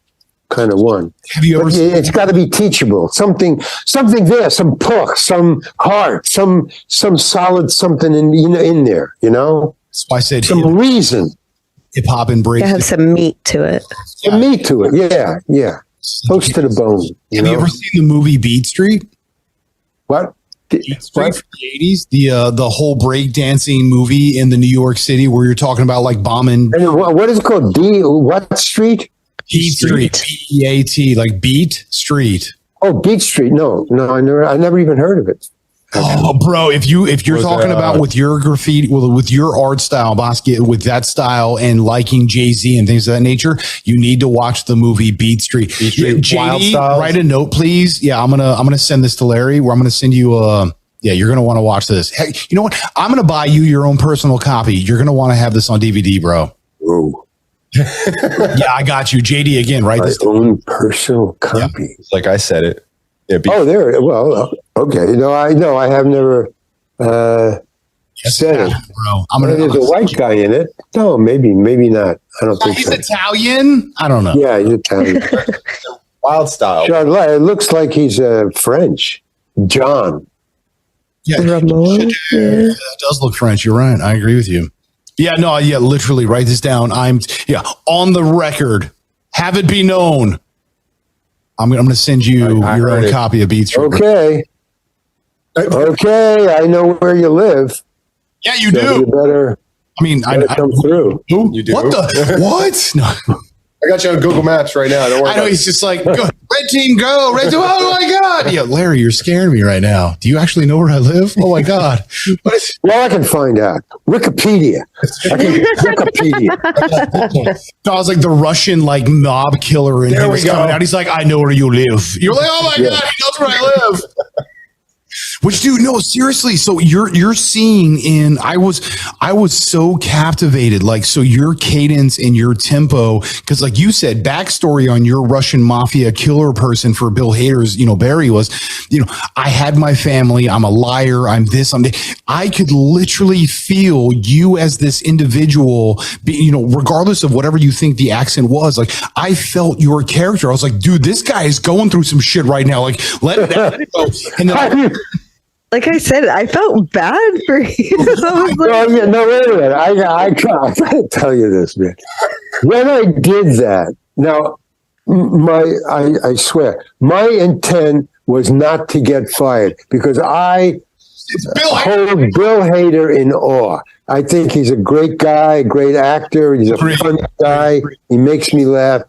kind of one. Have you ever? It's got to be teachable. Something there. Some puck. Some heart. Some solid something in there. That's why I said some reason. Hip hop embrace. Have some meat to it. Some meat to it. Yeah. Close to the bone. Have you ever seen the movie Beat Street? What? Beat Street from the 80s, the whole breakdancing movie in the New York City where you're talking about like bombing. And what is it called? What street? Beat Street. B-E-A-T, like Beat Street. Oh, Beat Street. No, I never even heard of it. Oh, bro! If you're talking about with your graffiti, with your art style, Bosky, with that style, and liking Jay-Z and things of that nature, you need to watch the movie Beat Street. JD, write a note, please. Yeah, I'm gonna send this to Larry. Where I'm gonna send you you're gonna want to watch this. Hey, you know what? I'm gonna buy you your own personal copy. You're gonna want to have this on DVD, bro. Whoa. Yeah, I got you, JD. Again, right? My own personal copy. Yeah. Like I said it. Yeah, there. Well, okay. I have never said it, bro. There's a white guy in it. No, maybe not. I don't think he's so. Italian. I don't know. Yeah, he's Italian. Wild style. It looks like he's French. John. Yeah, Ramon. It does look French. You're right. I agree with you. Yeah, no, literally write this down. I'm on the record. Have it be known. I'm going to send you your own copy of Beats. Okay. I know where you live. Yeah, you do. You better. I mean, I come through. You do. What the? What? No. I got you on Google Maps right now. Don't worry. I know he's just like, go, red team, go. Red team. Oh my God. Yeah, Larry, you're scaring me right now. Do you actually know where I live? Oh my God. Well, I can find out. Wikipedia. Wikipedia. I was like the Russian mob killer, and he was coming out. He's like, I know where you live. You're like, oh my God, he knows where I live. Which, dude, no, seriously. So you're seeing in I was so captivated. Like, so your cadence and your tempo, because like you said, backstory on your Russian mafia killer person for Bill Hader's, Barry was, I had my family. I'm a liar. I'm this. I'm that. I could literally feel you as this individual, regardless of whatever you think the accent was. Like, I felt your character. I was like, dude, this guy is going through some shit right now. Like, let it go. And then like I said, I felt bad for you. I was like, Well, yeah, no, wait a minute. I gotta tell you this, man. When I did that, now, I swear, my intent was not to get fired because I hold Bill Hader in awe. I think he's a great guy, a great actor. He's a fun guy. He makes me laugh.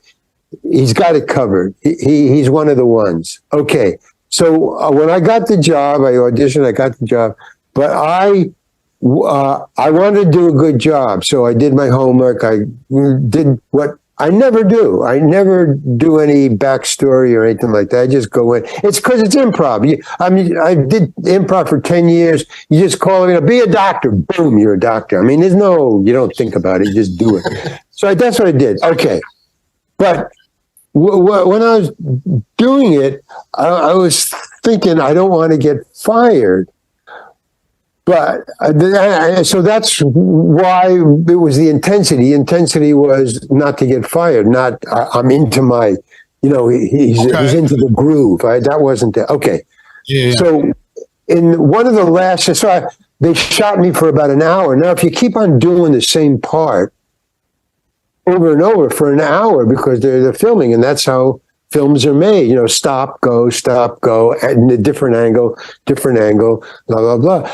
He's got it covered. He's one of the ones. Okay. So when I got the job, I auditioned, I got the job, but I wanted to do a good job. So I did my homework. I did what I never do. I never do any backstory or anything like that. I just go in. It's because it's improv. I did improv for 10 years. You just call it, be a doctor. Boom, you're a doctor. I mean, you don't think about it. You just do it. So that's what I did. Okay. But when I was doing it, I was thinking I don't want to get fired. But so that's why it was the intensity. The intensity was not to get fired, not I'm into my, he's into the groove. That wasn't it. Okay. Yeah. So in one of the last, they shot me for about an hour. Now, if you keep on doing the same part over and over for an hour, because they're filming, and that's how films are made, stop, go, and a different angle, blah, blah, blah.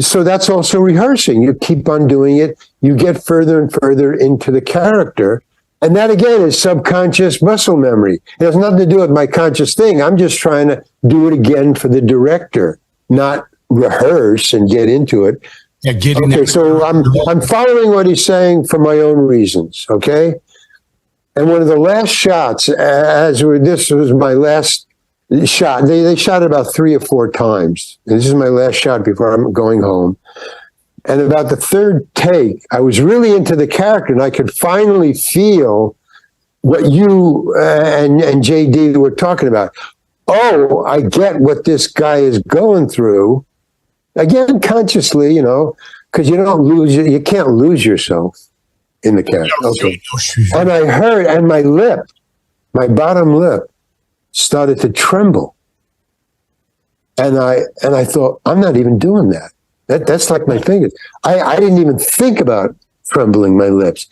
So that's also rehearsing. You keep on doing it. You get further and further into the character. And that again is subconscious muscle memory. It has nothing to do with my conscious thing. I'm just trying to do it again for the director, not rehearse and get into it. Yeah, okay, so I'm following what he's saying for my own reasons, okay? And one of the last shots, this was my last shot. They shot it about 3 or 4 times. And this is my last shot before I'm going home. And about the third take, I was really into the character, and I could finally feel what you and JD were talking about. Oh, I get what this guy is going through. Again, consciously, because you can't lose yourself in the character. Okay. And I heard, and my bottom lip started to tremble. And I thought, I'm not even doing that. That's like my fingers. I didn't even think about trembling my lips.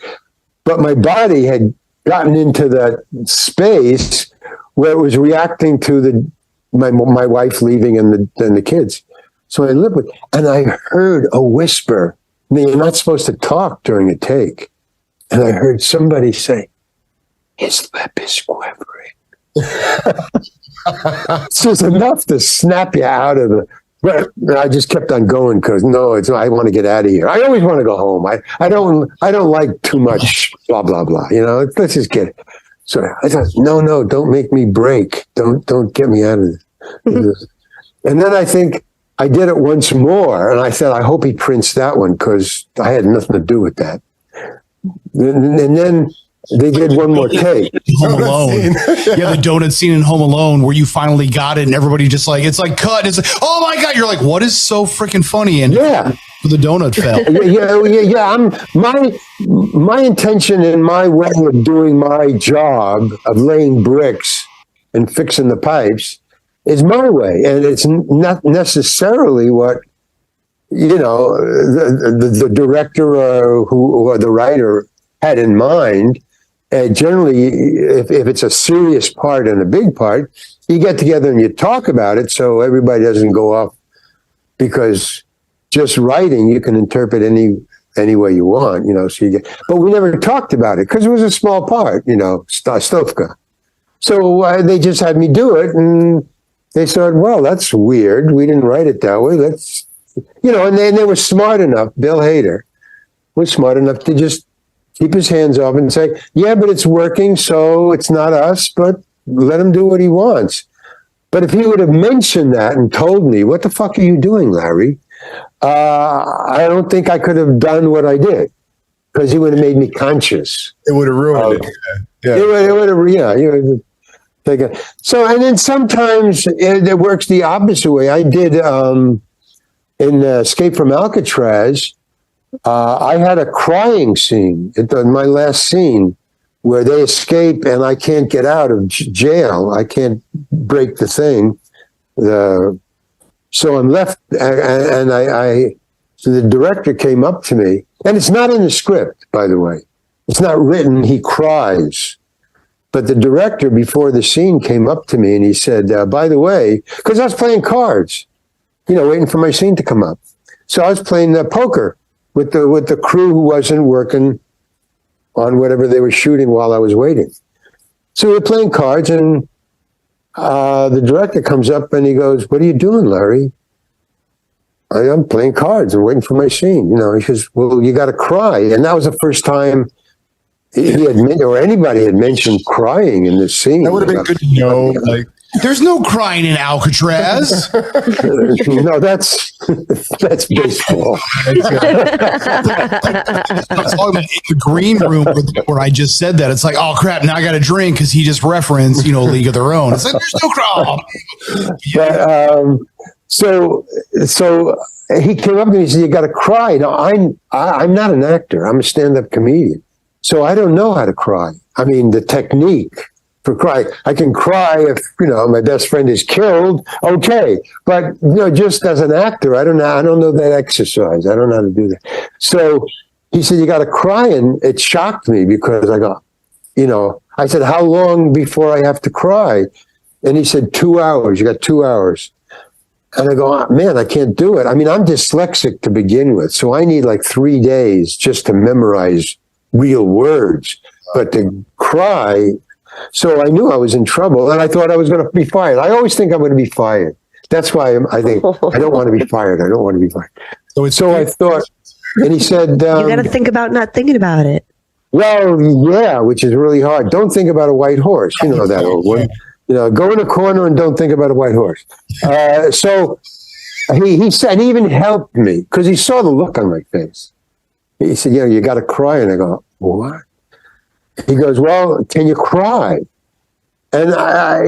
But my body had gotten into that space where it was reacting to my wife leaving and the kids. So I lived with, and I heard a whisper. You're not supposed to talk during a take. And I heard somebody say, his lip is quivering. It's just enough to snap you out of it. But I just kept on going because I want to get out of here. I always want to go home. I don't like too much blah, blah, blah. Let's just get it. So I thought, no, don't make me break. Don't get me out of this. And then I think, I did it once more, and I said, I hope he prints that one because I had nothing to do with that. And then they did one more take. Home Alone. Yeah, the donut scene in Home Alone where you finally got it, and everybody just it's like cut. It's like, oh my God. You're like, what is so freaking funny? And yeah, the donut fell. Yeah. My intention and my way of doing my job of laying bricks and fixing the pipes is my way, and it's not necessarily what the director or the writer had in mind. Generally, if it's a serious part and a big part, you get together and you talk about it, so everybody doesn't go off. Because just writing, you can interpret any way you want, So but we never talked about it because it was a small part, Stovka. So they just had me do it, and they said, well, that's weird. We didn't write it that way. That's, and they were smart enough. Bill Hader was smart enough to just keep his hands off and say, yeah, but it's working. So it's not us, but let him do what he wants. But if he would have mentioned that and told me, what the fuck are you doing, Larry? I don't think I could have done what I did, because he would have made me conscious. It would have ruined it. Yeah. It would have, yeah. You know, so, and then sometimes it works the opposite way. I did in Escape from Alcatraz. I had a crying scene in my last scene where they escape and I can't get out of jail. I can't break the thing. So I'm left, and so the director came up to me, and it's not in the script, by the way. It's not written. He cries. But the director before the scene came up to me and he said, by the way, because I was playing cards, waiting for my scene to come up. So I was playing poker with the crew who wasn't working on whatever they were shooting while I was waiting. So we were playing cards, and the director comes up and he goes, "What are you doing, Larry?" I'm playing cards and waiting for my scene. He says, "Well, you got to cry." And that was the first time he had or anybody had mentioned crying in this scene. That would have been good to know. Like, there's no crying in Alcatraz. No, that's baseball. I was talking in the green room where I just said that. It's like, oh crap! Now I got to drink because he just referenced, League of Their Own. It's like there's no cry. But, so he came up to me and he said, "You got to cry." Now I'm not an actor. I'm a stand-up comedian, so I don't know how to cry. I mean, the technique for cry. I can cry if my best friend is killed. Okay, but just as an actor, I don't know that exercise. I don't know how to do that. So he said, "You got to cry," and it shocked me because I go, I said, "How long before I have to cry?" And he said, 2 hours. You got 2 hours. And I go, "Oh, man, I can't do it." I mean, I'm dyslexic to begin with, so I need like 3 days just to memorize real words. But to cry, so I knew I was in trouble, and I thought I was going to be fired. I always think I'm going to be fired. That's why I think I don't want to be fired. I don't want to be fired. So I thought, and he said, "You got to think about not thinking about it." Well, yeah, which is really hard. Don't think about a white horse. You know that old one. Go in a corner and don't think about a white horse. So he said, and he even helped me because he saw the look on my face. He said, "You got to cry." And I go, "What?" He goes, "Well, can you cry?" And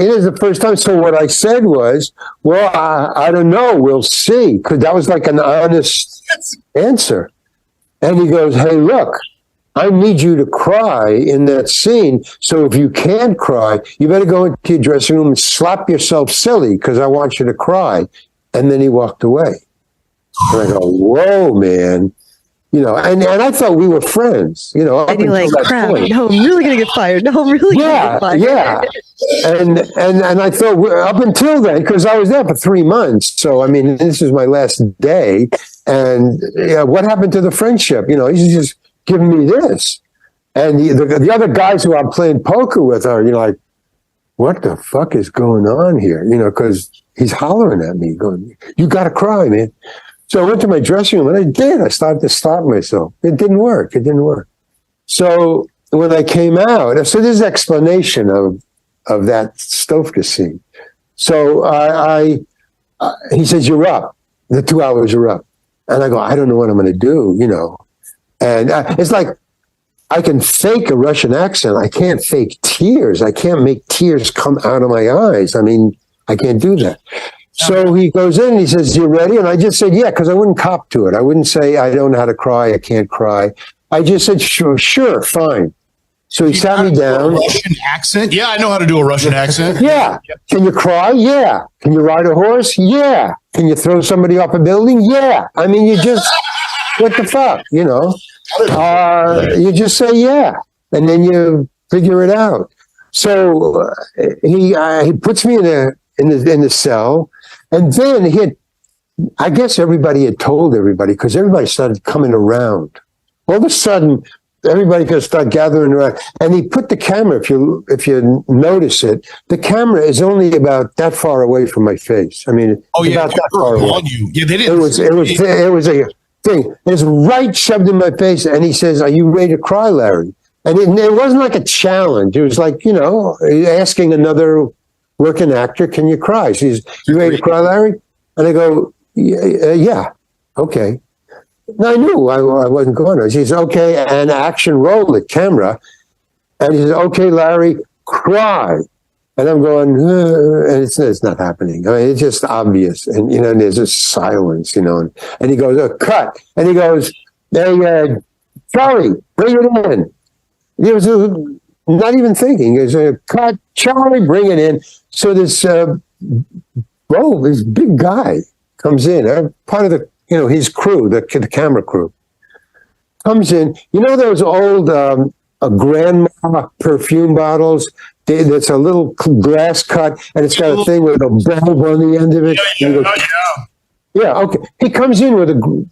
it is the first time. So what I said was, "Well, I don't know. We'll see." Because that was like an honest answer. And he goes, "Hey, look, I need you to cry in that scene. So if you can't cry, you better go into your dressing room and slap yourself silly because I want you to cry." And then he walked away. And I go, "Whoa, man." And I thought we were friends, And you're like, "Crap, no, I'm really going to get fired. No, I'm really going to get fired." Yeah. And I thought up until then, because I was there for 3 months. So, I mean, this is my last day. And what happened to the friendship? He's just giving me this. And the other guys who I'm playing poker with are, like, what the fuck is going on here? Because he's hollering at me going, "You got to cry, man." So I went to my dressing room and I did. I started to stop myself. It didn't work. So when I came out, so there's explanation of that Stovka scene. So he says, "You're up. The 2 hours are up." And I go, "I don't know what I'm going to do, And it's like, I can fake a Russian accent. I can't fake tears. I can't make tears come out of my eyes. I mean, I can't do that. So he goes in and he says, "You ready?" And I just said, "Yeah," because I wouldn't cop to it. I wouldn't say, "I don't know how to cry. I can't cry." I just said, sure, fine. So he sat me down. Russian accent? Yeah, I know how to do a Russian accent. Yeah. Can you cry? Yeah. Can you ride a horse? Yeah. Can you throw somebody off a building? Yeah. I mean, you just, what the fuck, you just say yeah, and then you figure it out. So he puts me in the cell. And then I guess everybody had told everybody because everybody started coming around. All of a sudden, everybody could start gathering around. And he put the camera, if you notice it, the camera is only about that far away from my face. I mean, about that far away. Yeah, they didn't. It was a thing. It was right shoved in my face. And he says, "Are you ready to cry, Larry?" And it wasn't like a challenge. It was like, asking another working actor. Can you cry? She says, you ready to cry, Larry? And I go, yeah, okay. And I knew I wasn't going to. She says, okay, and action, roll the camera. And he says, okay, Larry, cry. And I'm going, and it's not happening. I mean, it's just obvious. And, and there's just silence, and he goes, cut. And he goes, hey, Charlie, bring it in. He was not even thinking. He goes, cut, Charlie, bring it in. So this, this big guy comes in, part of the, his crew, the camera crew, comes in. You know those old grandma perfume bottles? That's a little glass cut, and it's got a thing with a bulb on the end of it. Yeah, okay. He comes in with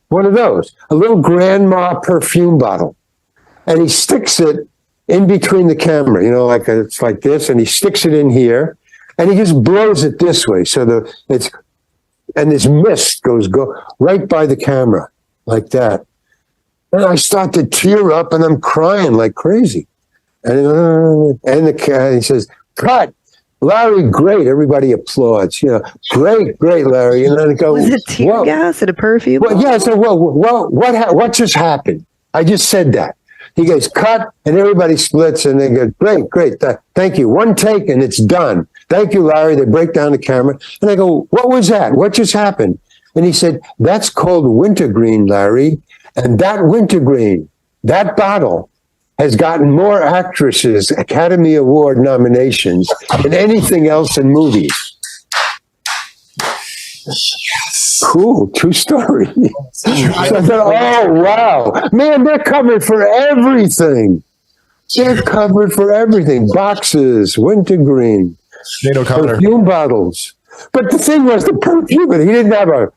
one of those, a little grandma perfume bottle, and he sticks it in between the camera, it's like this, and he sticks it in here, and he just blows it this way, so and this mist goes right by the camera, like that. And I start to tear up, and I'm crying like crazy. And he says, cut, Larry, great. Everybody applauds. Great, Larry. And then I go, was it tear gas and a perfume? Well, yeah. So, what just happened? I just said that. He goes, cut, and everybody splits, and they go, great. Thank you. One take, and it's done. Thank you, Larry. They break down the camera, and I go, what was that? What just happened? And he said, that's called wintergreen, Larry, and that wintergreen, that bottle, has gotten more actresses Academy Award nominations than anything else in movies. Yes. Cool, true story. So I thought, oh, wow. Man, they're covered for everything. They're covered for everything. Boxes, wintergreen, perfume bottles. But the thing was the perfume, he didn't have a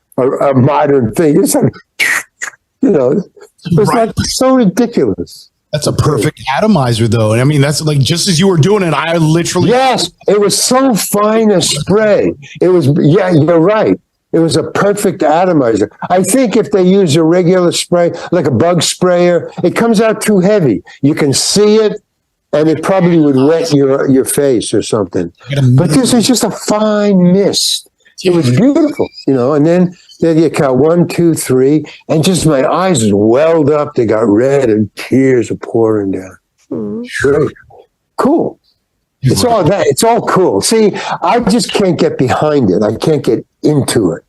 modern thing. It's like, it was like so ridiculous. That's a perfect atomizer, though. And I mean, that's like just as you were doing it, I literally. Yes, it was so fine a spray. It was, yeah, you're right. It was a perfect atomizer. I think if they use a regular spray, like a bug sprayer, it comes out too heavy. You can see it, and it probably would wet your face or something. But this is just a fine mist. It was beautiful, and then you count 1, 2, 3, and just my eyes welled up. They got red, and tears are pouring down. Sure. Cool. It's all that. It's all cool. See, I just can't get behind it. I can't get into it.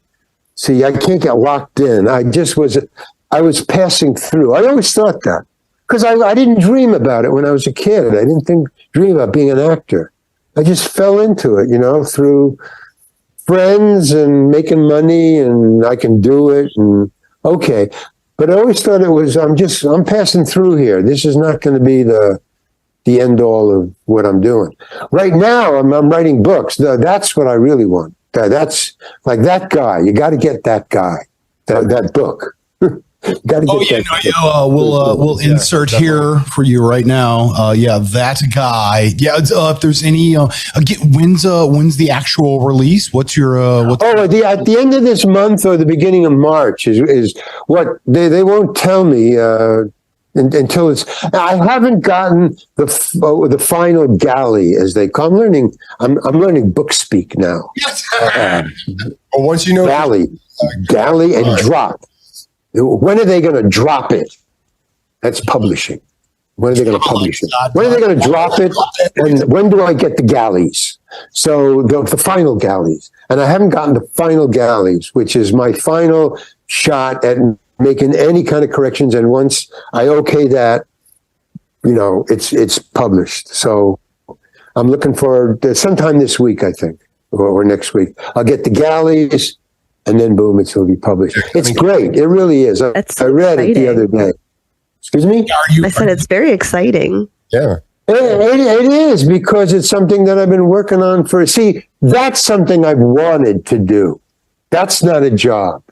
See, I can't get locked in. I was passing through. I always thought that because I didn't dream about it when I was a kid. I didn't dream about being an actor. I just fell into it, through friends and making money, and I can do it, and okay. But I always thought it was, I'm passing through here. This is not going to be the end all of what I'm doing. Right now, I'm writing books. That's what I really want. That's like that guy. You got to get that guy, that book. Got to get that. We'll insert definitely here for you right now. That guy. Yeah, if there's any, when's the actual release? What's your? At the end of this month or the beginning of March is what they won't tell me until it's. I haven't gotten the final galley, as they call. I'm learning book speak now. Once you know galley and drop. When are they going to drop it? That's publishing. When are they going to publish it? When are they going to drop it? And when do I get the galleys? So the final galleys. And I haven't gotten the final galleys, which is my final shot at making any kind of corrections. And once I okay that, it's published. So I'm looking for sometime this week, I think, or next week. I'll get the galleys. And then boom, it'll be published. It's great. It really is. I read it the other day. Excuse me? I said it's very exciting. Yeah. It is, because it's something that I've been working on that's something I've wanted to do. That's not a job.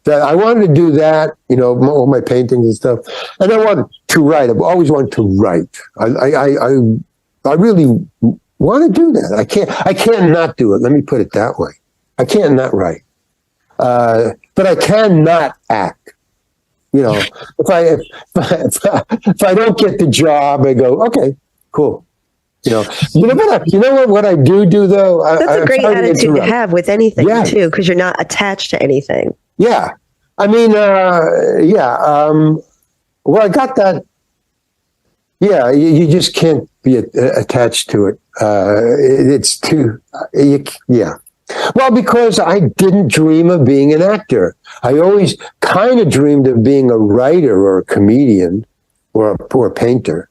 That I wanted to do that, all my paintings and stuff. And I wanted to write. I've always wanted to write. I really want to do that. I can't not do it. Let me put it that way. I can't not write. But I cannot act. If I don't get the job, I go, okay, cool. What I do though. That's a great attitude to have with anything Yeah. too, because you're not attached to anything. Yeah, I mean, well, I got that. Yeah, you just can't be attached to it. It's too. Yeah. Well, because I didn't dream of being an actor. I always kind of dreamed of being a writer or a comedian or a painter.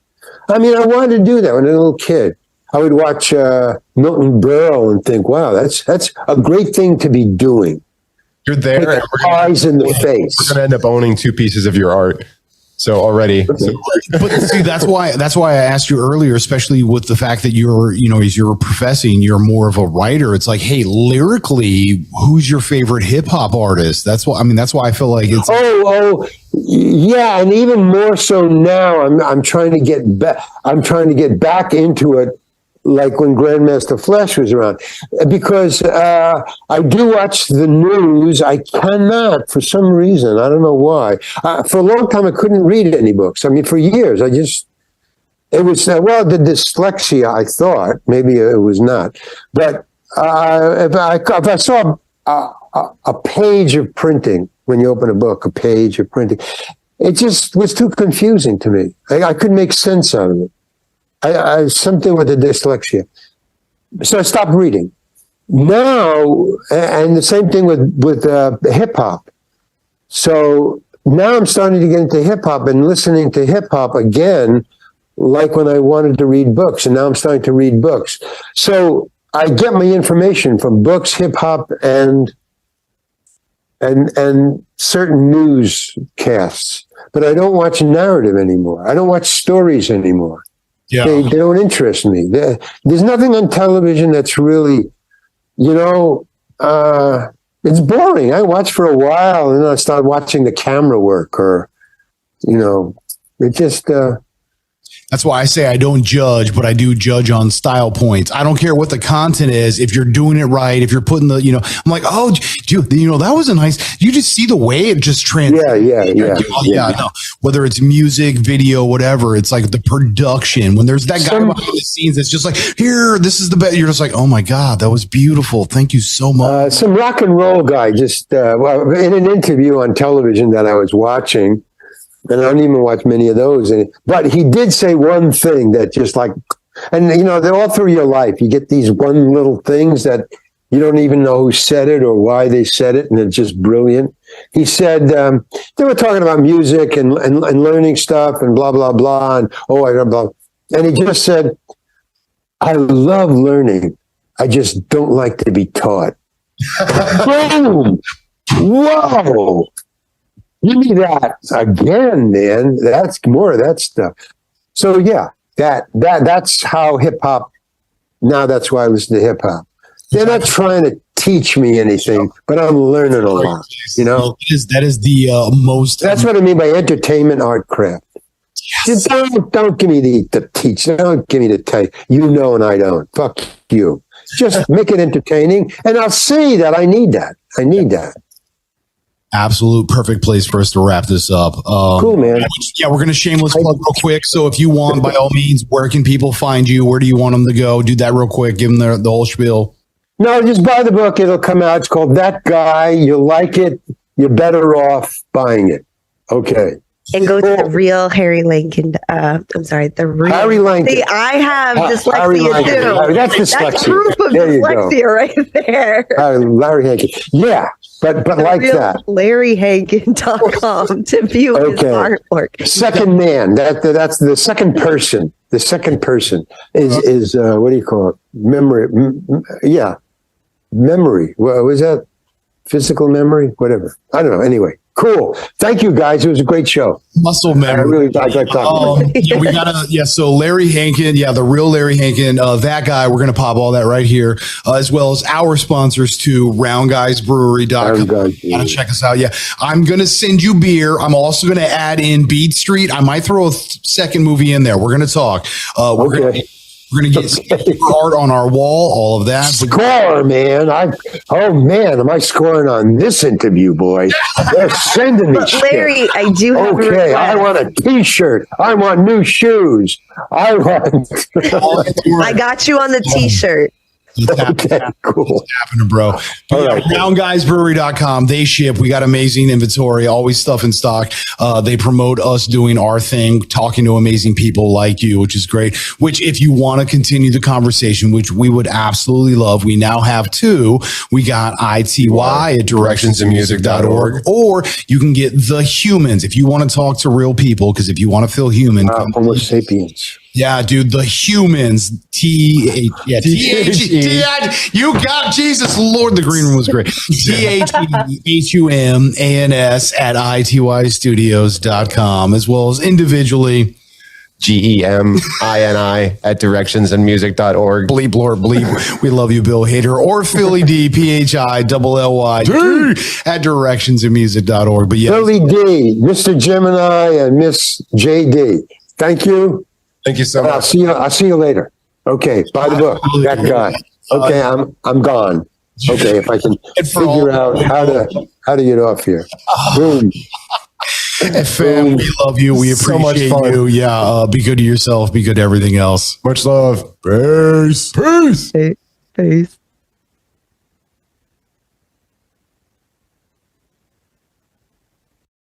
I mean, I wanted to do that when I was a little kid. I would watch Milton Berle and think, wow, that's a great thing to be doing. You're there. Put the eyes in the face. We're going to end up owning 2 pieces of your art. So already. But see, that's why I asked you earlier, especially with the fact that as you're professing, you're more of a writer. It's like, hey, lyrically, who's your favorite hip hop artist? That's why I feel like it's. Yeah, and even more so now. I'm trying to get back. I'm trying to get back into it, like when Grandmaster Flash was around, because I do watch the news. I cannot, for some reason, I don't know why. For a long time, I couldn't read any books. I mean, for years, it was, the dyslexia, I thought. Maybe it was not. But if I saw a page of printing, when you open a book, a page of printing, it just was too confusing to me. I couldn't make sense out of it. I something with the dyslexia. So I stopped reading. Now, and the same thing with hip hop. So now I'm starting to get into hip hop and listening to hip hop again, like when I wanted to read books, and now I'm starting to read books. So I get my information from books, hip hop, and certain newscasts. But I don't watch narrative anymore. I don't watch stories anymore. Yeah. They don't interest me. There's nothing on television that's really, it's boring. I watch for a while and then I start watching the camera work it just. That's why I say I don't judge, but I do judge on style points. I don't care what the content is. If you're doing it right, if you're putting I'm like, oh, dude, that was a nice. You just see the way it just translates. Yeah. No. Whether it's music, video, whatever, it's like the production. When there's that guy behind the scenes, that's just like, here, this is the best. You're just like, oh my God, that was beautiful. Thank you so much. Some rock and roll guy just in an interview on television that I was watching. And I don't even watch many of those. But he did say one thing that just like, and they're all through your life. You get these one little things that you don't even know who said it or why they said it. And it's just brilliant. He said, they were talking about music and learning stuff and blah, blah, blah. And I don't blah. And he just said, I love learning. I just don't like to be taught. Boom! Whoa! Give me that again, man. That's more of that stuff. So yeah, that's how hip hop. Now that's why I listen to hip hop. They're not trying to teach me anything, but I'm learning a lot. That is the most. That's what I mean by entertainment, art, craft. Yes. Don't give me the teach. Don't give me the tell. And I don't. Fuck you. Just make it entertaining, and I'll see that I need that. I need that. Absolute perfect place for us to wrap this up. Cool, man. Yeah, we're going to shameless plug real quick. So if you want, by all means, where can people find you? Where do you want them to go? Do that real quick. Give them the whole spiel. No, just buy the book. It'll come out. It's called That Guy. You'll like it. You're better off buying it. Okay. And go to the real Harry Lankin. The real Harry Lankin. See, I have dyslexia too. That's dyslexia. That's proof of there dyslexia right there. Larry Hankin. Yeah, but like that. LarryHankin.com to view his artwork. Second man. That's the second person. The second person is what do you call it? Memory. Memory. What was that? Physical memory? Whatever. I don't know. Anyway. Cool. Thank you, guys. It was a great show. Muscle memory. I like talking about it. So Larry Hankin, the real Larry Hankin, that guy, we're going to pop all that right here, as well as our sponsors too, roundguysbrewery.com. Gotta check us out. Yeah. I'm going to send you beer. I'm also going to add in Beat Street. I might throw a second movie in there. We're going to talk. We're going to get super art on our wall, all of that. Score, man. Am I scoring on this interview, boy? They're sending me shit. Larry, I do have a Okay, request. I want a t-shirt. I want new shoes. I got you on the t-shirt. Okay, cool. It's happening, bro. But All yeah, right. roundguysbrewery.com. They ship. We got amazing inventory, always stuff in stock. They promote us doing our thing, talking to amazing people like you, which is great. Which, if you want to continue the conversation, which we would absolutely love, we now have two. We got ITY at directionsandmusic.org, or you can get The Humans if you want to talk to real people, because if you want to feel human. Homo sapiens. Yeah, dude, The Humans. TH. You got Jesus Lord. The green room was great. THEHUMANS at ITYstudios.com, as well as individually. GEMINI at directionsandmusic.org. Bleep, Lord, bleep. We love you, Bill Hader. Or Philly D, PHILLY at directionsandmusic.org. But yeah. Billy D, Mr. Gemini, and Miss JD. Thank you. Thank you so And much. I'll see you later. Okay, buy the book. That guy. Okay, I'm gone. Okay, if I can figure out how to get off here. Boom. And fam, we love you. We So much appreciate fun. you. Yeah, be good to yourself. Be good to everything else. Much love. Peace. Peace. Peace.